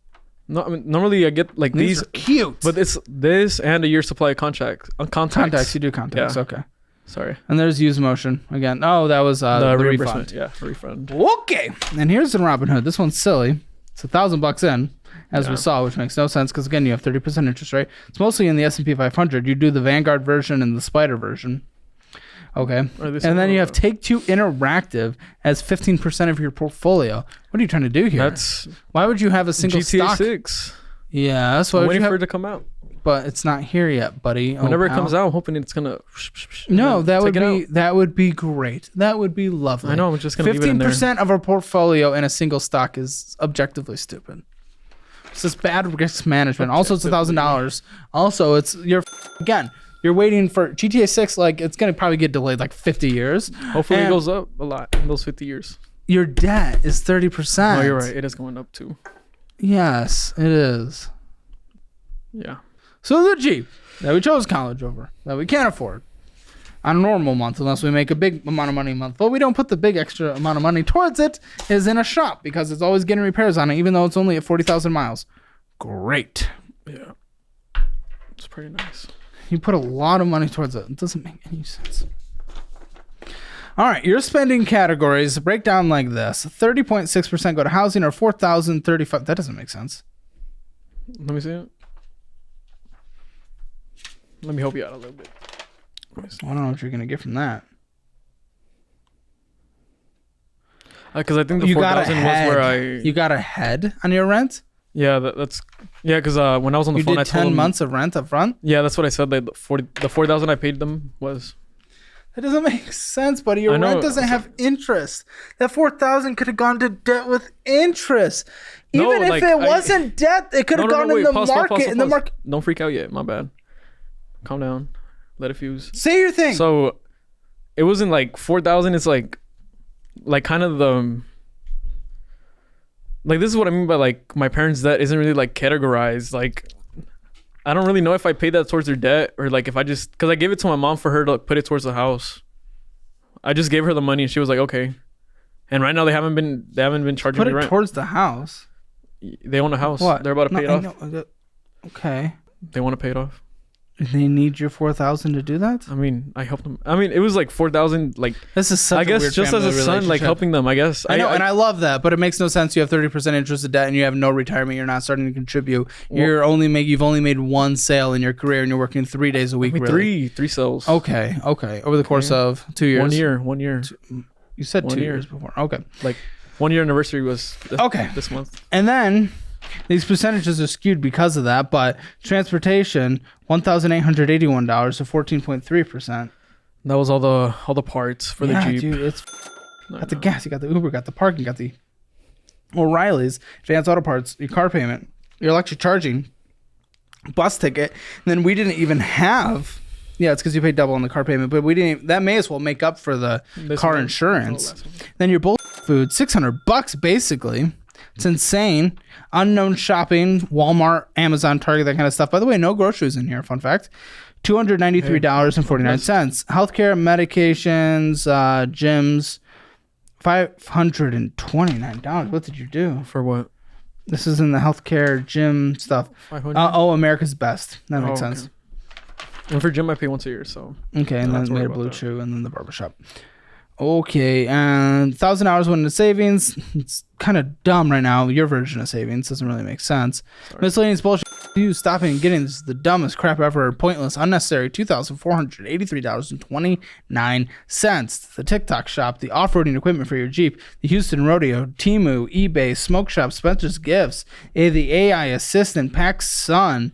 No, I mean, normally I get like these are cute, but it's this and a year supply of contacts. Contacts, you do contacts. Yeah. Okay. Sorry. And there's Use Motion again. Oh, that was the refund. Yeah, refund. Okay. And here's in Robinhood. This one's silly. It's $1,000 in, as we saw, which makes no sense because again, you have 30% interest rate. It's mostly in the S&P 500. You do the Vanguard version and the Spider version. Okay. And then you have Take-Two Interactive as 15% of your portfolio. What are you trying to do here? Why would you have a single GTA stock? 6. Yeah, that's why. I'm waiting for it to come out. But it's not here yet, buddy. Whenever it comes out, I'm hoping it's gonna. No, that would be great. That would be lovely. I know. I'm just gonna 15% of our portfolio in a single stock is objectively stupid. It's just bad risk management. Also, it's $1,000. Also, it's again. You're waiting for GTA 6. Like, it's gonna probably get delayed like 50 years. Hopefully it goes up a lot in those 50 years. Your debt is 30%. No, you're right. It is going up too. Yes, it is. Yeah. So the Jeep that we chose college over, that we can't afford on a normal month unless we make a big amount of money a month, but we don't put the big extra amount of money towards it, is in a shop because it's always getting repairs on it, even though it's only at 40,000 miles. Great. Yeah. It's pretty nice. You put a lot of money towards it. It doesn't make any sense. All right, your spending categories break down like this. 30.6% go to housing, or 4,035. That doesn't make sense. Let me see it. Let me help you out a little bit. I don't know what you're going to get from that. Because I think the 4,000 was where I... You got ahead on your rent? Yeah, that's... Yeah, because when I was on the phone, You I did told 10 them... months of rent up front? Yeah, that's what I said. Like the 4,000 I paid them was... That doesn't make sense, buddy. Your rent doesn't have interest. That 4,000 could have gone to debt with interest. Even if it wasn't debt, it could have gone in the market. In the market. Don't freak out yet. My bad. Calm down. Let it fuse. Say your thing. So, it wasn't like 4,000. It's like kind of the... Like, this is what I mean by, like, my parents' debt isn't really, like, categorized. Like, I don't really know if I paid that towards their debt or, like, if I just... Because I gave it to my mom for her to put it towards the house. I just gave her the money and she was like, okay. And right now they haven't been charging me rent. Put it towards the house? They own a house. What? They're about to pay it off. Okay. They want to pay it off. They need your 4,000 to do that? I mean, I helped them. I mean, it was like 4,000. Like, this is such I guess a weird just as a son, like helping them. I guess I know, and I love that, but it makes no sense. You have 30% interest in debt, and you have no retirement. You're not starting to contribute. You've only made one sale in your career, and you're working 3 days a week. I mean, three sales. Okay. Over the course of 2 years. 1 year. You said 2 years before. Okay. Like 1 year anniversary was this month. And then these percentages are skewed because of that, but transportation, $1,881 to 14.3%. That was all the parts for the Jeep. Dude, it's got the gas, you got the Uber, got the parking, got the O'Reilly's, Advanced Auto Parts, your car payment, your electric charging, bus ticket. And then we didn't even have... Yeah, it's because you paid double on the car payment, but we didn't. That may as well make up for the car insurance. Then your food, $600 basically. It's insane. Unknown shopping, Walmart, Amazon, Target, that kind of stuff. By the way, no groceries in here. Fun fact. $293.49. Healthcare, medications, gyms, $529. What did you do? For what? This is in the healthcare gym stuff. America's Best. That makes sense. And for gym, I pay once a year, so... Okay, and then we had Blue Chew, and then the barbershop. Okay, and 1,000 hours went into savings. It's kind of dumb right now. Your version of savings doesn't really make sense. Miscellaneous bullshit. You stopping and getting, this is the dumbest crap ever. Pointless, unnecessary. $2,483.29. The TikTok shop, the off-roading equipment for your Jeep, the Houston Rodeo, Temu, eBay, Smoke Shop, Spencer's Gifts, the AI Assistant, PacSun,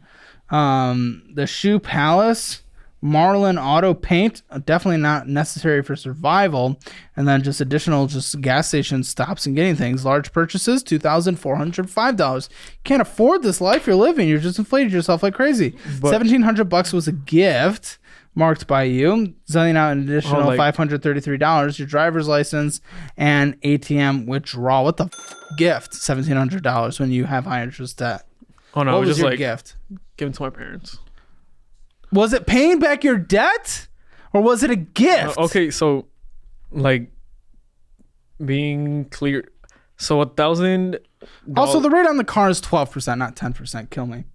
the Shoe Palace, Marlin Auto Paint, definitely not necessary for survival, and then just additional gas station stops and getting things. Large purchases, $2,405. Can't afford this life you're living. You're just inflated yourself like crazy. $1,700 was a gift marked by you, selling out an additional $533. Your driver's license and ATM withdrawal. What the gift? $1,700 when you have high interest debt. Oh no, what was was just your gift? Given to my parents. Was it paying back your debt, or was it a gift? Okay, so like being clear, so $1,000. Also, the rate on the car is 12%, not 10%. Kill me.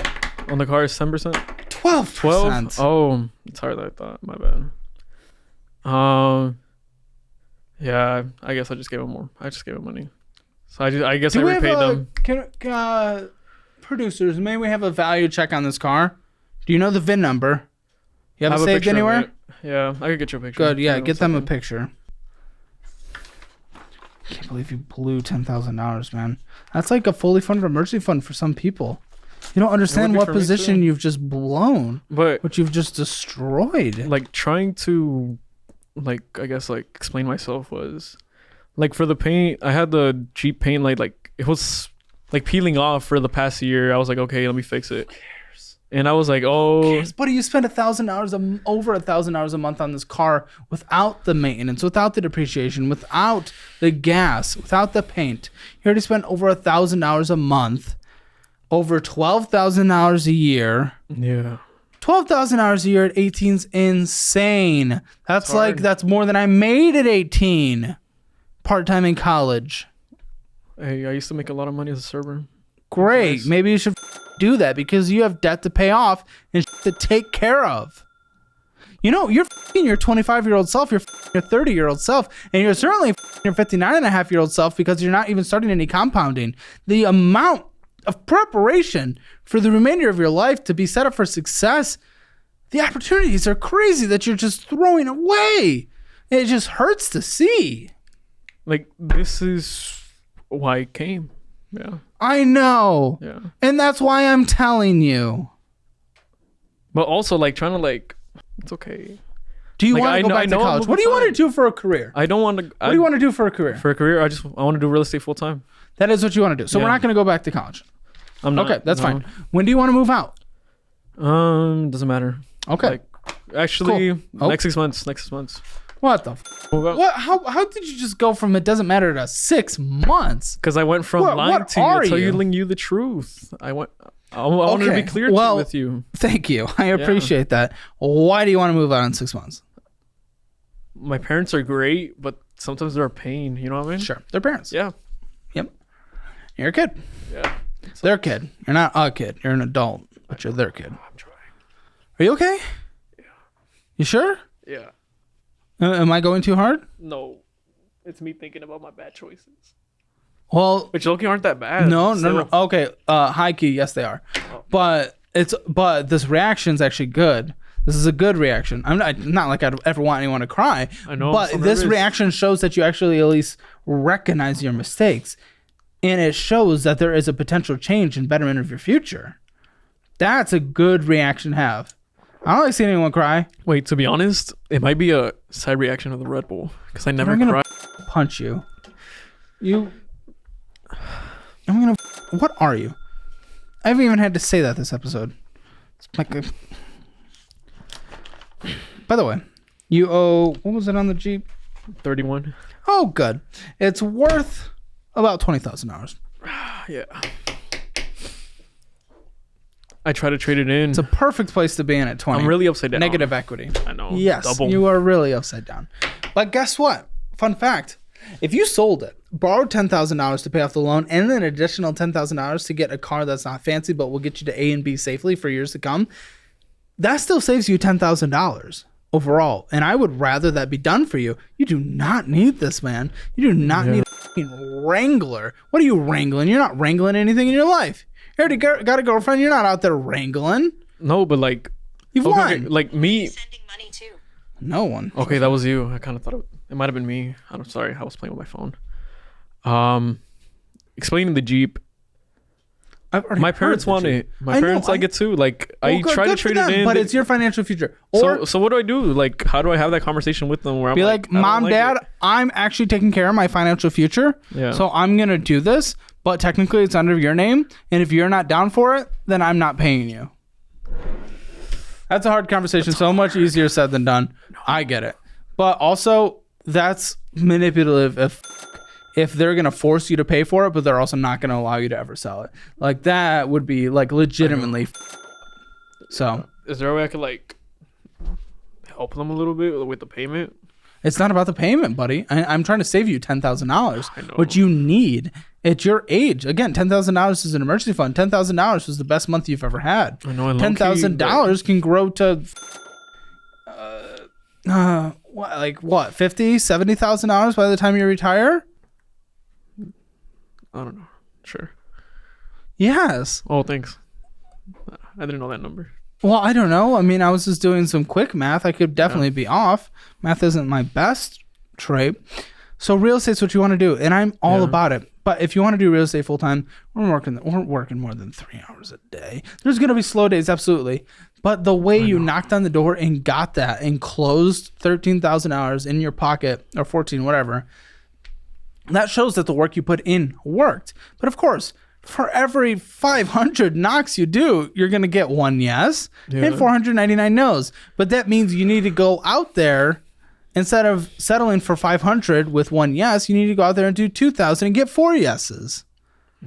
On the car is 10%. 12%. Oh, it's harder than I thought. My bad. Yeah, I guess I just gave him more. I just gave him money. So I guess I repaid them. Producers, may we have a value check on this car? Do you know the VIN number? You have it saved anywhere? Yeah, I could get you a picture. Good, yeah, get them a picture. I can't believe you blew $10,000, man. That's like a fully funded emergency fund for some people. You don't understand what position you've just blown, but what you've just destroyed. Like trying to, like I guess like explain myself was, like for the paint, I had the Jeep paint like it was like peeling off for the past year. I was like, okay, let me fix it. Who cares? And I was like, oh, Yes, buddy, you spend $1,000 over $1,000 a month on this car without the maintenance, without the depreciation, without the gas, without the paint. You already spent over $1,000 a month, over $12,000 a year. yeah. $12,000 a year at 18 is insane. That's more than I made at 18, part-time in college. Hey, I used to make a lot of money as a server. Great. Nice. Maybe you should do that because you have debt to pay off and to take care of. You know, you're your 25-year-old self, you're your 30-year-old self, and you're certainly your 59-and-a-half-year-old self because you're not even starting any compounding. The amount of preparation for the remainder of your life to be set up for success, the opportunities are crazy that you're just throwing away. It just hurts to see. Like, this is why I came. Yeah. I know. Yeah. And that's why I'm telling you. But also, like, trying to, like, it's okay. Do you Like, want to go I back to know college? I'm What do you want to fine. do for a career? I don't want to. What do you want to do for a career? For a career, I want to do real estate full time. That is what you want to do. So we're Yeah. not going to go back to college. I'm not. Okay, that's no. fine. When do you want to move out? Doesn't matter. Okay. Like, actually, Cool. Oh. next 6 months. Next 6 months. What the? What? How did you just go from it doesn't matter to 6 months? Because I went from What lying to are you, you? telling you the truth. I wanted to be clear with you. Thank you. I appreciate that. Why do you want to move out in 6 months? My parents are great, but sometimes they're a pain. You know what I mean? Sure. They're parents. Yeah. Yep. You're a kid. Yeah. They're a kid. You're not a kid. You're an adult, but you're their kid. I'm trying. Are you okay? Yeah. You sure? Yeah. Am I going too hard? No. It's me thinking about my bad choices. Well, Which low-key aren't that bad. no. Still. Okay. High key, yes, they are. But this reaction's actually good. This is a good reaction. I'm not like I'd ever want anyone to cry. I know, But I'm so this nervous. reaction shows that you actually at least recognize your mistakes. And it shows that there is a potential change and betterment of your future. That's a good reaction to have. I don't like seeing anyone cry. Wait, to be honest, it might be a side reaction of the Red Bull. Because I never I'm gonna cry. punch you. What are you? I haven't even had to say that this episode. It's like By the way, you owe, what was it on the Jeep? 31. Oh, good. It's worth about $20,000. Yeah. I try to trade it in. It's a perfect place to be in at 20. I'm really upside down. Negative equity. I know. Yes, Double. you are really upside down. But guess what? Fun fact. If you sold it, borrowed $10,000 to pay off the loan, and then an additional $10,000 to get a car that's not fancy but will get you to A and B safely for years to come, that still saves you $10,000 overall. And I would rather that be done for you. You do not need this, man. You do not need a fucking Wrangler. What are you wrangling? You're not wrangling anything in your life. You already got a girlfriend. You're not out there wrangling. No, but like... You've won. Like me... Sending money too. No one. Okay, that was you. I kind of thought it might have been me. I'm sorry. I was playing with my phone. Explaining the Jeep. I've already My heard parents the want Jeep. it. My parents like it too. Like, I Well, try to good for trade it them, in. but it's your financial future. Or So what do I do? Like, how do I have that conversation with them where I'm be like, like, I don't Mom, like Dad, it." I'm actually taking care of my financial future. Yeah. So I'm going to do this, but technically it's under your name. And if you're not down for it, then I'm not paying you. That's a hard conversation. So much easier said than done. I get it. But also, that's manipulative if they're going to force you to pay for it, but they're also not going to allow you to ever sell it. Like, that would be, like, legitimately. So, Is there a way I could like help them a little bit with the payment? it's not about the payment, buddy. I'm trying to save you $10,000, I know. which you need at your age. Again, $10,000 is an emergency fund. $10,000 was the best month you've ever had. I know. And low-key, $10,000 can grow to what, $50,000, $70,000 by the time you retire? I don't know. Sure. Yes. Oh, thanks. I didn't know that number. Well, I don't know. I mean, I was just doing some quick math. I could definitely be off. Math isn't my best trait. So real estate's what you want to do, and I'm all about it. But if you want to do real estate full time, we're working more than 3 hours a day. There's gonna be slow days, absolutely. But the way you knocked on the door and got that and closed $13,000 in your pocket, or 14, whatever, that shows that the work you put in worked. But of course, For every 500 knocks you do, you're going to get one yes and 499 no's. But that means you need to go out there, instead of settling for 500 with one yes, you need to go out there and do 2,000 and get 4 yeses.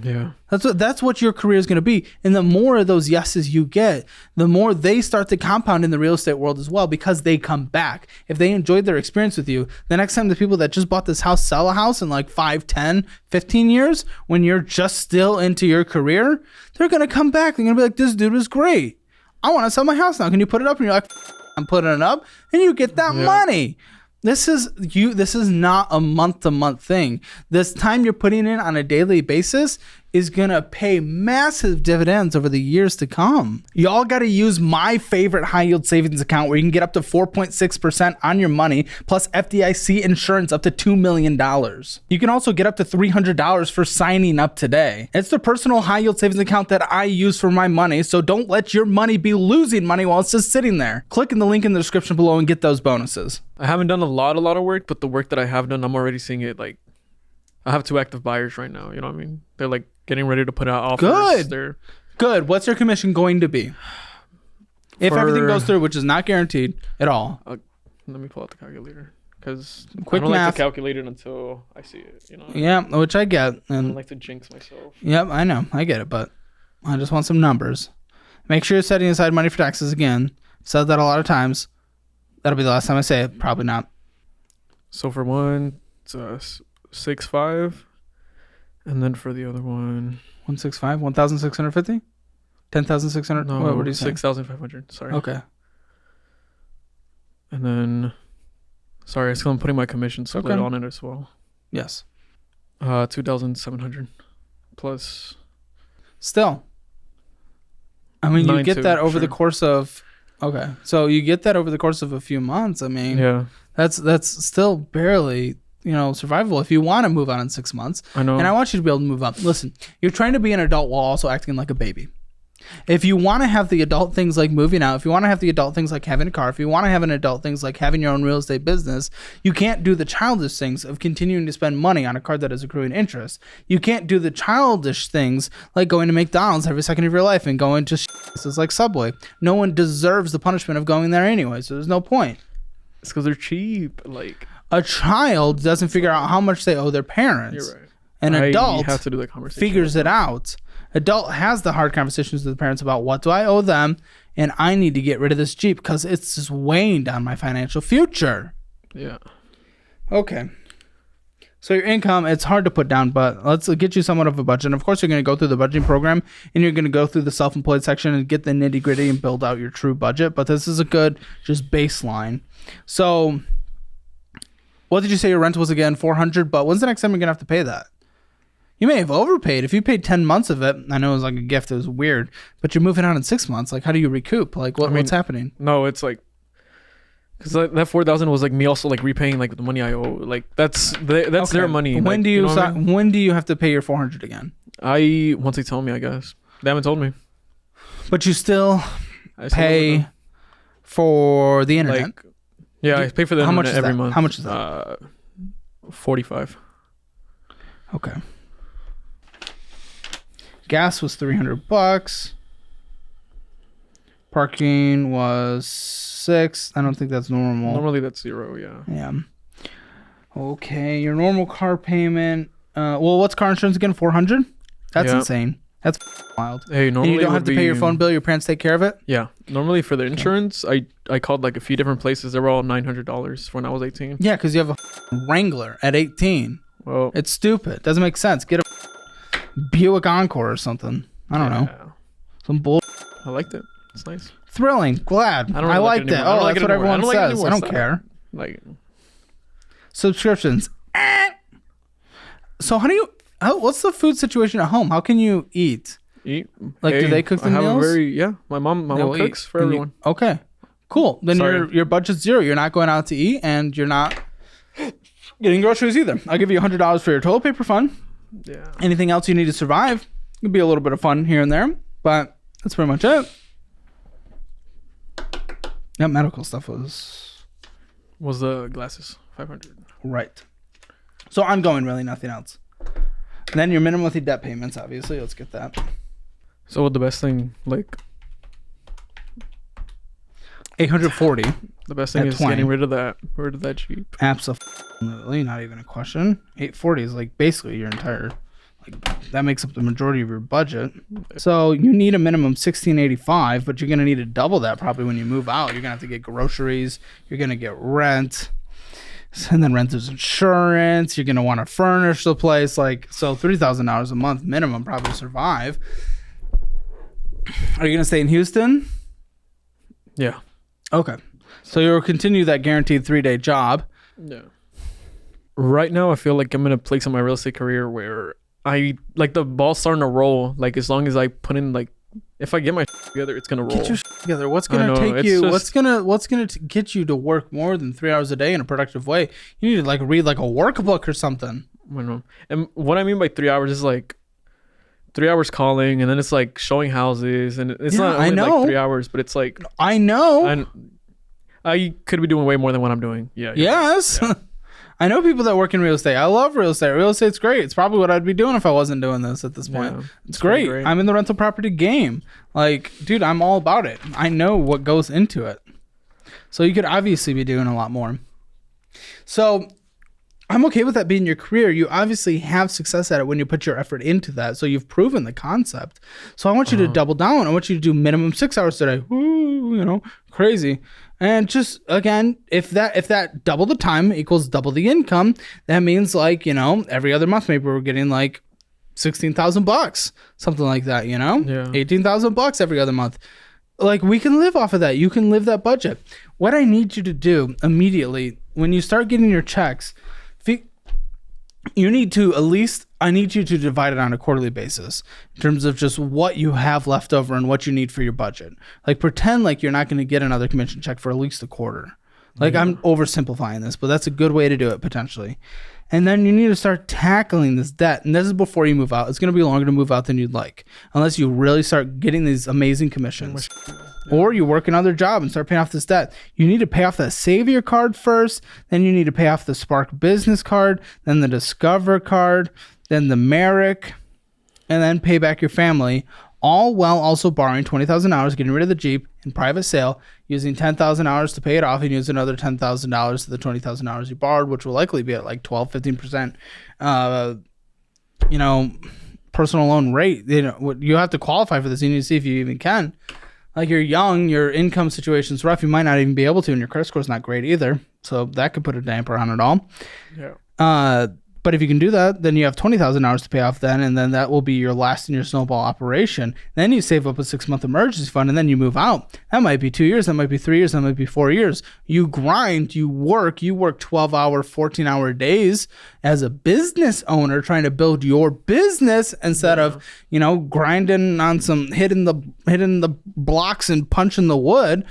Yeah. That's what your career is going to be. And the more of those yeses you get, the more they start to compound in the real estate world as well, because they come back. If they enjoyed their experience with you, the next time the people that just bought this house sell a house in like 5, 10, 15 years, when you're just still into your career, they're going to come back. They're going to be like, this dude was great. I want to sell my house now. Can you put it up? And you're like, I'm putting it up. And you get that money. This is not a month-to-month thing. This time you're putting in on a daily basis is going to pay massive dividends over the years to come. Y'all got to use my favorite high yield savings account, where you can get up to 4.6% on your money, plus FDIC insurance up to $2 million. You can also get up to $300 for signing up today. It's the personal high yield savings account that I use for my money, so don't let your money be losing money while it's just sitting there. Click in the link in the description below and get those bonuses. I haven't done a lot of work, but the work that I have done, I'm already seeing it. Like, I have 2 active buyers right now. You know what I mean? They're like getting ready to put out offers. Good. What's your commission going to be? If everything goes through, which is not guaranteed at all. Let me pull out the calculator, because I Quick don't math. like to calculate it until I see it. You know? Yeah, which I get. I And don't like to jinx myself. yep, I know. I get it, but I just want some numbers. Make sure you're setting aside money for taxes again. Said that a lot of times. That'll be the last time I say it. Probably not. So for one, it's 6.5, and then for the other one, 165, 1,650, 10,600. no, What do you say? 6,500. Sorry. Okay. And then, sorry, so I'm putting my commission split on it as well. Yes. 2,700 plus. Still. I mean, you get that over the course of. Okay, so you get that over the course of a few months. I mean, yeah, that's still barely, survivable if you want to move on in 6 months. I know. And I want you to be able to move up. Listen, you're trying to be an adult while also acting like a baby. If you want to have the adult things like moving out, if you want to have the adult things like having a car, if you want to have an adult things like having your own real estate business, you can't do the childish things of continuing to spend money on a card that is accruing interest. You can't do the childish things like going to McDonald's every second of your life and going to places like Subway. No one deserves the punishment of going there anyway, so there's no point. It's because they're cheap. Like, a child doesn't figure out how much they owe their parents. You're right. An adult have to do that conversation figures it out. Adult has the hard conversations with the parents about, what do I owe them, and I need to get rid of this Jeep because it's just weighing down my financial future. Yeah. Okay. So your income, it's hard to put down, but let's get you somewhat of a budget. And of course, you're going to go through the budgeting program, and you're going to go through the self-employed section and get the nitty-gritty and build out your true budget. But this is a good just baseline. So what did you say your rent was again? $400. But when's the next time you're going to have to pay that? You may have overpaid. If you paid 10 months of it, I know it was like a gift. It was weird. But you're moving out in 6 months. Like, how do you recoup? Like, what's happening? No, it's like, because that 4,000 was like me also like repaying like the money I owe. Like, that's their money. When do when do you have to pay your 400 again? Once they tell me, I guess. They haven't told me. But you still pay for the internet. Like, yeah, I pay for the internet every month. How much is that? 45. Okay. Gas was $300. Parking was $6. I don't think that's normal. Normally that's $0. Yeah. Yeah. Okay, your normal car payment. What's car insurance again? $400. That's insane. That's wild. Hey, normally and you don't have to pay your phone bill. Your parents take care of it. Yeah. Normally for the insurance, I called like a few different places. They were all $900 when I was 18. Yeah, because you have a Wrangler at 18. Well, it's stupid. Doesn't make sense. Get a Buick Encore or something. I don't know. Some bull. I liked it. It's nice. Thrilling. Glad. I liked it. Oh, that's what everyone says. I don't care. Like, subscriptions. So what's the food situation at home? How can you eat? Like, do they cook the meals? My mom cooks for everyone. Okay. Cool. Then your budget's $0. You're not going out to eat, and you're not getting groceries either. I'll give you $100 for your toilet paper fund. Yeah. Anything else you need to survive? Could be a little bit of fun here and there, but that's pretty much it. Yeah, medical stuff was the glasses 500. Right. So ongoing, really nothing else. And then your minimum monthly debt payments, obviously. Let's get that. So what the best thing, like $840. the best thing At is 20. getting rid of that cheap. Absolutely, not even a question. $840 is like basically your entire, like that makes up the majority of your budget. So you need a minimum $1,685, but you're gonna need to double that probably when you move out. You're gonna have to get groceries. You're gonna get rent. And then renter's insurance. You're gonna want to furnish the place. Like, so $3,000 a month minimum probably to survive. Are you gonna stay in Houston? Yeah. Okay. So you'll continue that guaranteed 3-day job. Yeah. Right now, I feel like I'm in a place in my real estate career where I like the ball's starting to roll. Like as long as I put in, like, if I get my together, it's gonna roll. Get your together. What's gonna take you? What's gonna get you to work more than 3 hours a day in a productive way? You need to like read like a workbook or something. I know. And what I mean by 3 hours is like 3 hours calling, and then it's like showing houses, and it's not only like 3 hours, but it's like I know. I could be doing way more than what I'm doing. Yeah. Yes. Yeah. I know people that work in real estate. I love real estate. Real estate's great. It's probably what I'd be doing if I wasn't doing this at this point. Yeah, it's great. I'm in the rental property game. Like, dude, I'm all about it. I know what goes into it. So you could obviously be doing a lot more. So I'm okay with that being your career. You obviously have success at it when you put your effort into that. So you've proven the concept. So I want you to double down. I want you to do minimum 6 hours today. Ooh, you know, crazy. And just again, if that double the time equals double the income, that means like, you know, every other month maybe we're getting like $16,000, something like that, you know? Yeah. $18,000 every other month. Like we can live off of that. You can live that budget. What I need you to do immediately when you start getting your checks, you need to I need you to divide it on a quarterly basis in terms of just what you have left over and what you need for your budget. Like pretend like you're not going to get another commission check for at least a quarter. Like I'm oversimplifying this, but that's a good way to do it potentially. And then you need to start tackling this debt. And this is before you move out. It's going to be longer to move out than you'd like, unless you really start getting these amazing commissions. Or you work another job and start paying off this debt. You need to pay off that Savior card first. Then you need to pay off the Spark Business card. Then the Discover card. Then the Merrick. And then pay back your family. All while also borrowing $20,000, getting rid of the Jeep in private sale, using $10,000 to pay it off, and use another $10,000 to the $20,000 you borrowed, which will likely be at like 12-15%, personal loan rate. You know, you have to qualify for this. You need to see if you even can. Like you're young, your income situation's rough. You might not even be able to, and your credit score's not great either. So that could put a damper on it all. Yeah. But if you can do that, then you have $20,000 to pay off then, and then that will be your last in your snowball operation. Then you save up a 6-month emergency fund, and then you move out. That might be 2 years, that might be 3 years, that might be 4 years. You grind, you work 12-hour, 14-hour days as a business owner trying to build your business instead of, you know, grinding on some hitting the blocks and punching the wood.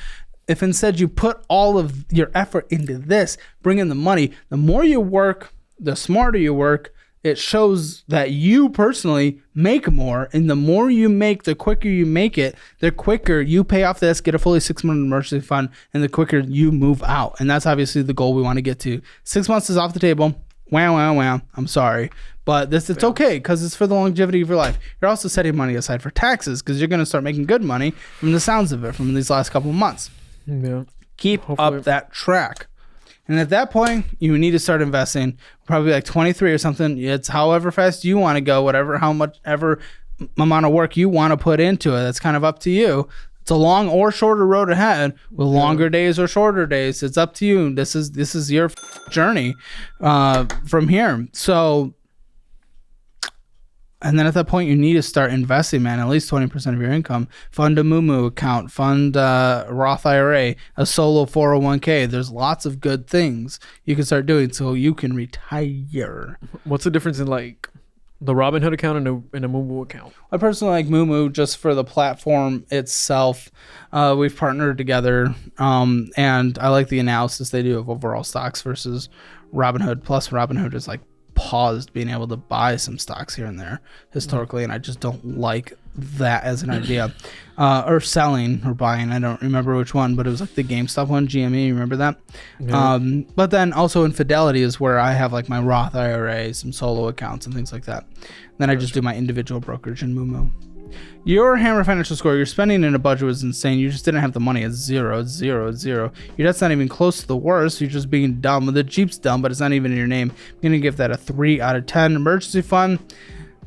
If instead you put all of your effort into this, bring in the money, the more you work, the smarter you work, it shows that you personally make more. And the more you make, the quicker you make it, the quicker you pay off this, get a fully 6-month emergency fund, and the quicker you move out. And that's obviously the goal we want to get to. 6 months is off the table. Wow. I'm sorry. But it's okay because it's for the longevity of your life. You're also setting money aside for taxes because you're going to start making good money from the sounds of it from these last couple of months. Yeah. Keep up that track. And at that point, you need to start investing. Probably like 23 or something. It's however fast you want to go, how much ever amount of work you want to put into it. That's kind of up to you. It's a long or shorter road ahead with longer days or shorter days. It's up to you. This is your journey from here. So, and then at that point, you need to start investing, man, at least 20% of your income. Fund a Moo account, fund a Roth IRA, a solo 401k. There's lots of good things you can start doing so you can retire. What's the difference in like the Robinhood account and a Moo account? I personally like Moo just for the platform itself. We've partnered together, and I like the analysis they do of overall stocks versus Robinhood. Plus, Robinhood is like paused being able to buy some stocks here and there historically, and I just don't like that as an idea. Or selling or buying. I don't remember which one, but it was like the GameStop one, GME. You remember that? Yeah. But then also Infidelity is where I have like my Roth IRA, some solo accounts and things like that. Then I just do my individual brokerage in Moomoo. Your Hammer financial score, your spending in a budget was insane. You just didn't have the money. It's zero. Your debt's not even close to the worst. You're just being dumb. The Jeep's dumb, but it's not even in your name. I'm going to give that a 3 out of 10. Emergency fund.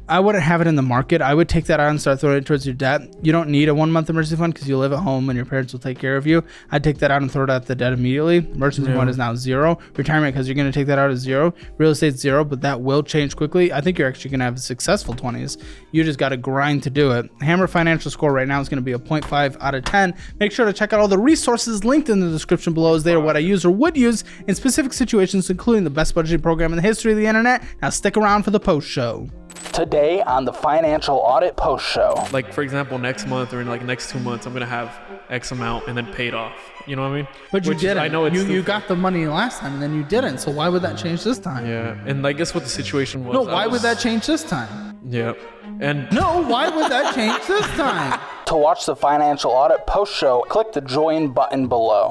I wouldn't have it in the market. I would take that out and start throwing it towards your debt. You don't need a 1 month emergency fund because you live at home and your parents will take care of you. I'd take that out and throw it at the debt immediately. Emergency fund is now 0. Retirement, because you're going to take that out as 0. Real estate's 0, but that will change quickly. I think you're actually going to have a successful 20s. You just got to grind to do it. Hammer financial score right now is going to be a 0.5 out of 10. Make sure to check out all the resources linked in the description below, as they are what I use or would use in specific situations, including the best budgeting program in the history of the internet. Now stick around for the post show. Today on the Financial Audit Post Show. Like, for example, next month or in like next 2 months, I'm going to have X amount and then paid off. You know what I mean? But you didn't. I know it's you got the money last time and then you didn't. So why would that change this time? Yeah. And I guess what the situation was. No, why would that change this time? Yeah. And no, why would that change this time? To watch the Financial Audit Post Show, click the join button below.